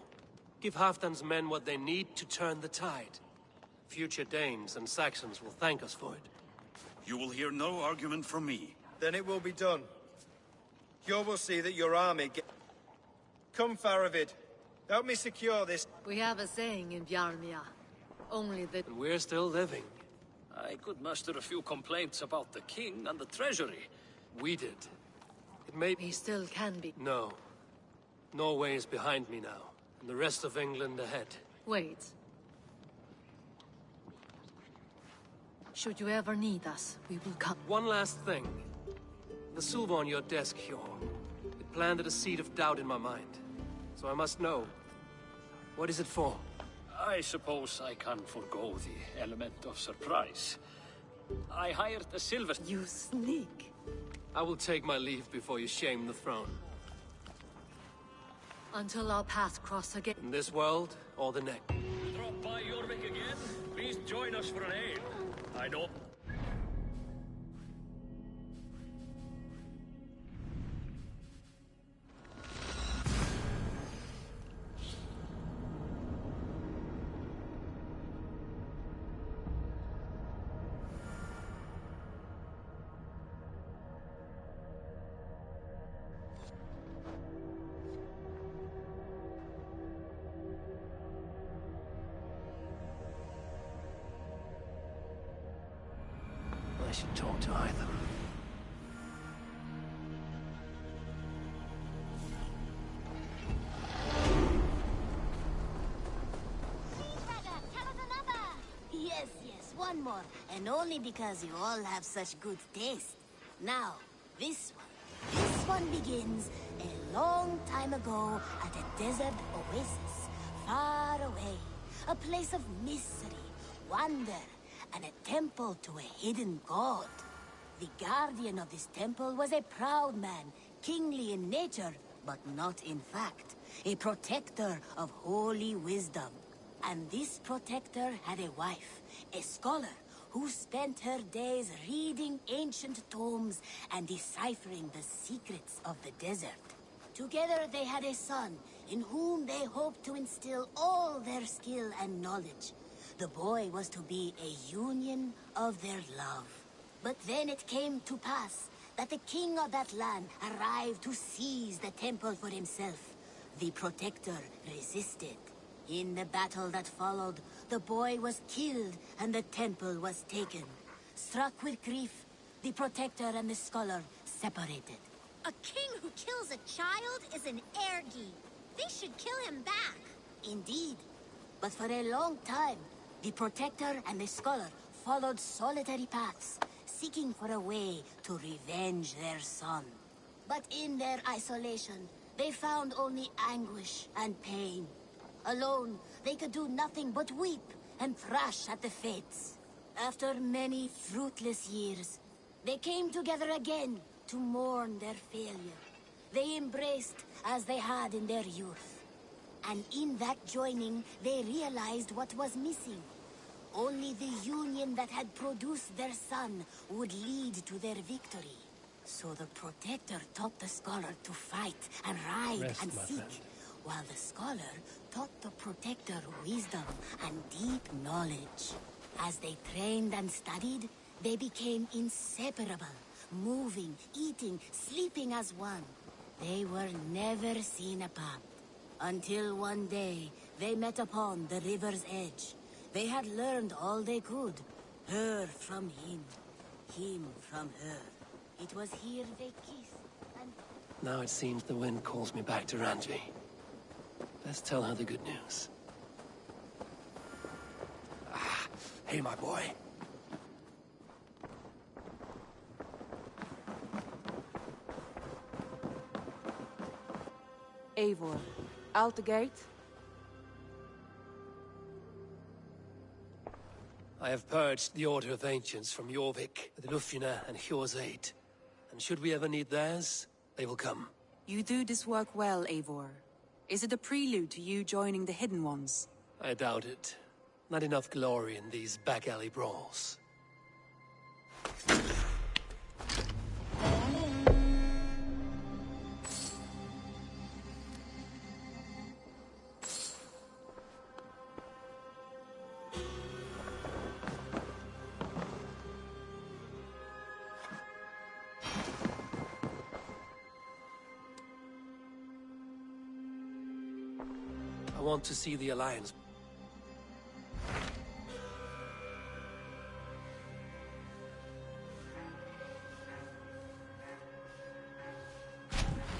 Speaker 1: Give Halfdan's men what they need to turn the tide. Future Danes and Saxons will thank us for it.
Speaker 10: You will hear no argument from me.
Speaker 11: Then it will be done. You will see that your army Come, Faravid. Help me secure this.
Speaker 18: We have a saying in Bjarmia. Only that...
Speaker 1: And we're still living.
Speaker 17: I could muster a few complaints about the king and the treasury.
Speaker 1: We did. It may...
Speaker 18: He still can be.
Speaker 1: No. Norway is behind me now, and the rest of England ahead.
Speaker 18: Wait. Should you ever need us, we will come.
Speaker 1: One last thing. The silver on your desk, Hjor. It planted a seed of doubt in my mind. So I must know. What is it for?
Speaker 17: I suppose I can forgo the element of surprise. I hired a silver...
Speaker 18: You sneak.
Speaker 1: I will take my leave before you shame the throne.
Speaker 18: Until our paths cross again.
Speaker 1: In this world, or the next.
Speaker 17: Drop by Jorvik again? Please join us for an ale. I don't...
Speaker 1: I should talk to either.
Speaker 19: Yes, one more. And only because you all have such good taste. Now, this one begins a long time ago at a desert oasis, far away. A place of mystery, wonder, and a temple to a hidden god. The guardian of this temple was a proud man, kingly in nature, but not in fact. A protector of holy wisdom. And this protector had a wife, a scholar, who spent her days reading ancient tomes and deciphering the secrets of the desert. Together they had a son, in whom they hoped to instill all their skill and knowledge. The boy was to be a union of their love. But then it came to pass that the king of that land arrived to seize the temple for himself. The protector resisted. In the battle that followed, the boy was killed and the temple was taken. Struck with grief, the protector and the scholar separated.
Speaker 14: A king who kills a child is an ergi. They should kill him back.
Speaker 19: Indeed. But for a long time, the protector and the scholar followed solitary paths, seeking for a way to revenge their son. But in their isolation, they found only anguish and pain. Alone, they could do nothing but weep and thrash at the fates. After many fruitless years, they came together again to mourn their failure. They embraced as they had in their youth. And in that joining, they realized what was missing. Only the union that had produced their son would lead to their victory. So the protector taught the scholar to fight and ride
Speaker 1: Rest,
Speaker 19: and
Speaker 1: my
Speaker 19: seek,
Speaker 1: friend.
Speaker 19: while the scholar taught the protector wisdom and deep knowledge. As they trained and studied, they became inseparable, moving, eating, sleeping as one. They were never seen apart. Until one day, they met upon the river's edge. They had learned all they could. Her from him from her. It was here they kissed, and...
Speaker 1: Now it seems the wind calls me back to Ranji. Let's tell her the good news. Hey, my boy.
Speaker 20: Eivor, out the gate.
Speaker 1: I have purged the Order of Ancients from Jorvik, with Lufina and Hjor's aid. And should we ever need theirs, they will come.
Speaker 20: You do this work well, Eivor. Is it a prelude to you joining the Hidden Ones?
Speaker 1: I doubt it. Not enough glory in these back-alley brawls. I want to see the Alliance.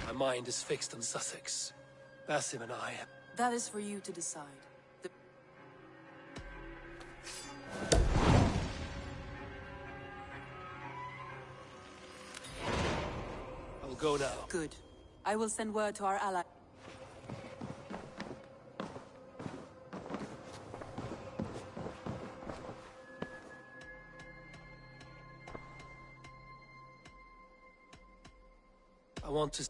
Speaker 1: My mind is fixed on Sussex. Basim and I...
Speaker 20: That is for you to decide.
Speaker 1: go now.
Speaker 20: Good. I will send word to our ally.
Speaker 1: I want to...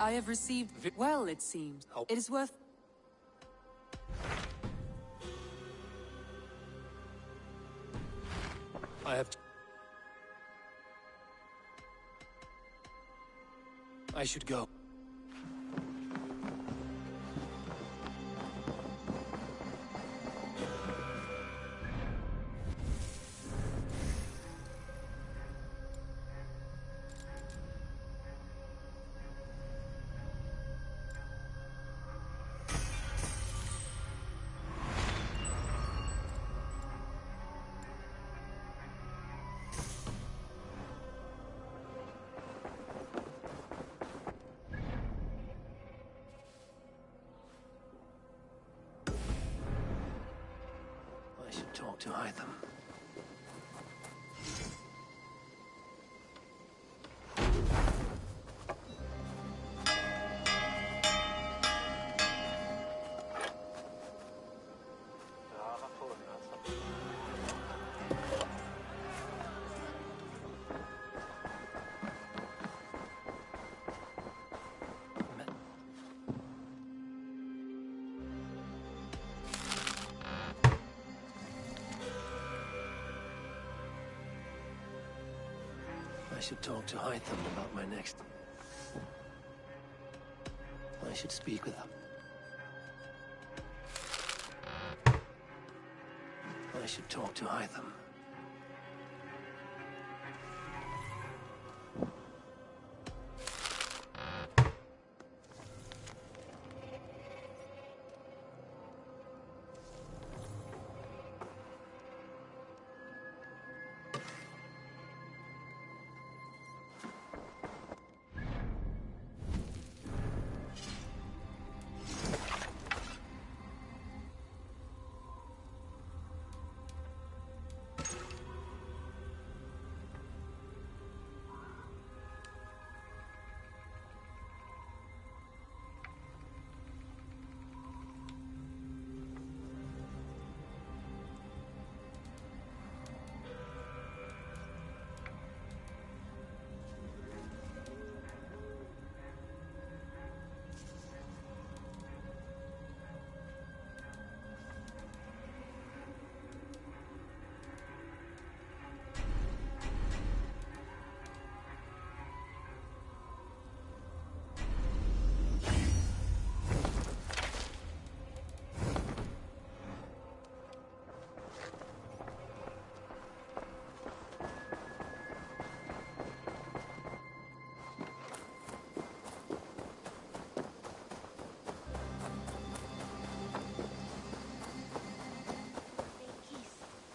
Speaker 20: I have received... Well, it seems. It is worth...
Speaker 1: I have... I should go. I should talk to Hytham. I should talk to Hytham about my next... I should speak with him. I should talk to Hytham.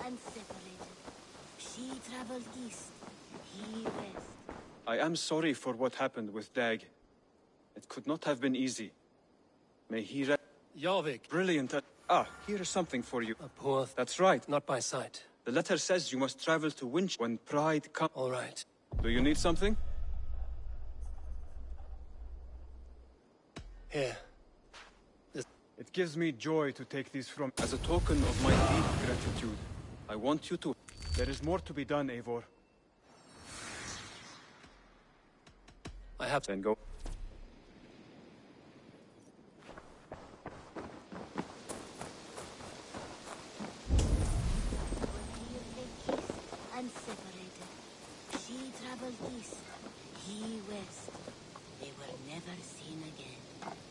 Speaker 19: Unseparated. She traveled east, he west.
Speaker 21: I am sorry for what happened with Dag. It could not have been easy. May he rest.
Speaker 1: Yarvik.
Speaker 21: Brilliant. Here is something for you.
Speaker 1: A poor...
Speaker 21: That's right.
Speaker 1: Not by sight.
Speaker 21: The letter says you must travel to Winch when Pride comes.
Speaker 1: All right.
Speaker 21: Do you need something?
Speaker 1: Here.
Speaker 21: It gives me joy to take these from... As a token of my deep gratitude, I want you to... There is more to be done, Eivor.
Speaker 1: I have...
Speaker 21: Then go.
Speaker 19: Unseparated. She traveled east, he west. They were never seen again.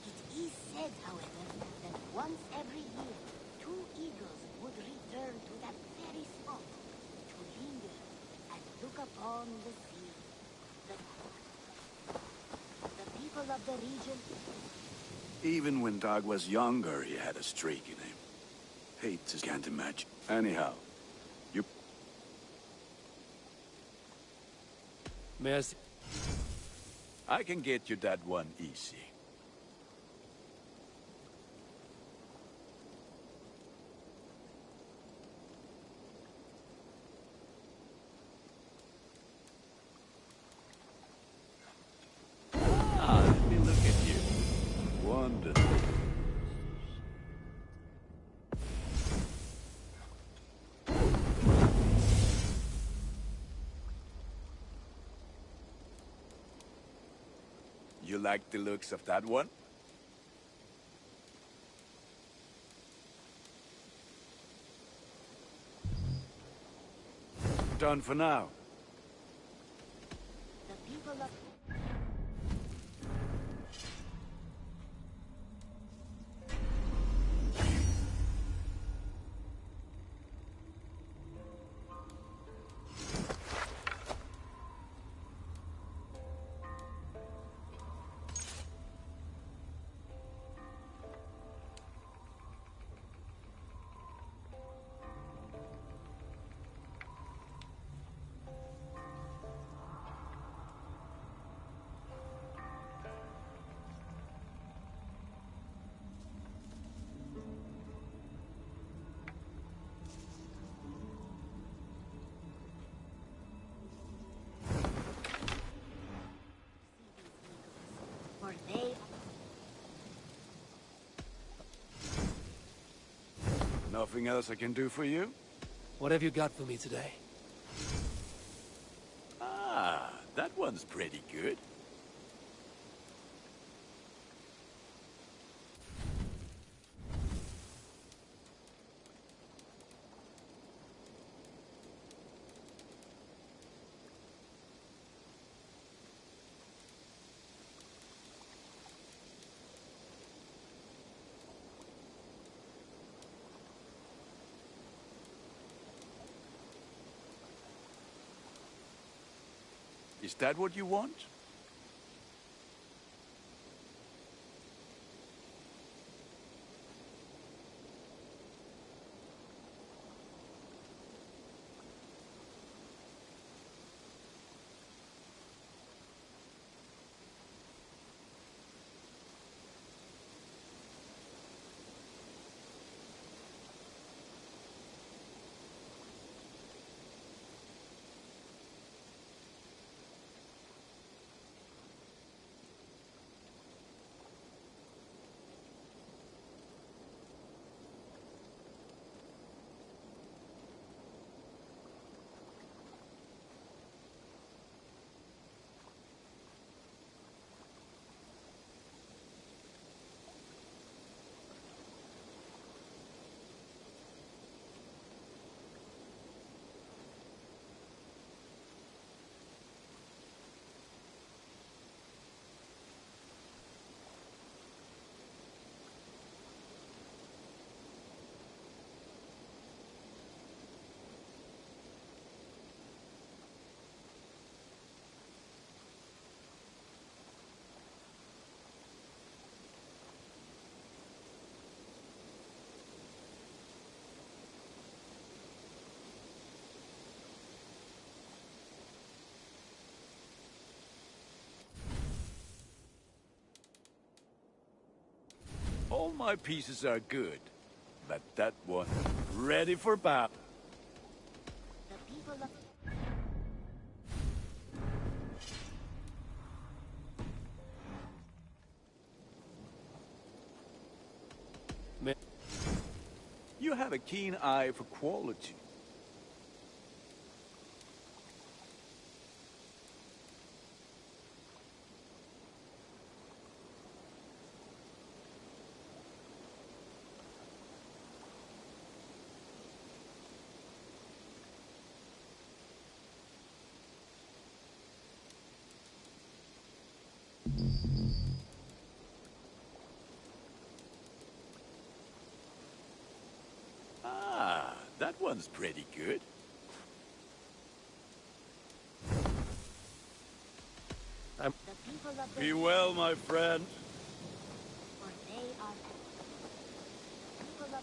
Speaker 19: It is said, however, that once every year, 2 eagles would return to that very spot to linger and look upon the sea. The people of the region...
Speaker 22: Even when Dag was younger, he had a streak in him. Hate just can't imagine. Anyhow, you...
Speaker 1: May I see?
Speaker 22: I can get you that one easy. You like the looks of that one? Done for now.
Speaker 19: The people of... For they...
Speaker 22: Nothing else I can do for you?
Speaker 1: What have you got for me today?
Speaker 22: Ah, that one's pretty good. Is that what you want? All my pieces are good, but that one, ready for battle.
Speaker 19: The people of...
Speaker 22: You have a keen eye for quality. Ah, that one's pretty good.
Speaker 19: The people of the...
Speaker 22: Be well, my friend.
Speaker 19: For they are... People of...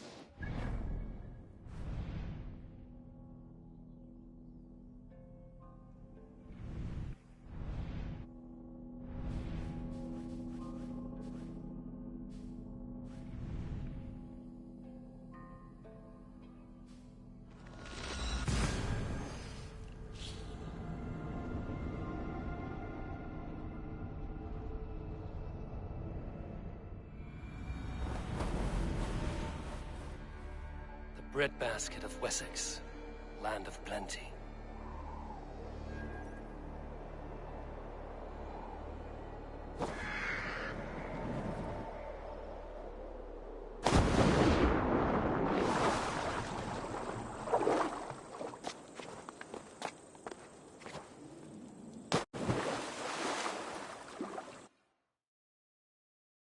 Speaker 1: Breadbasket of Wessex, land of plenty.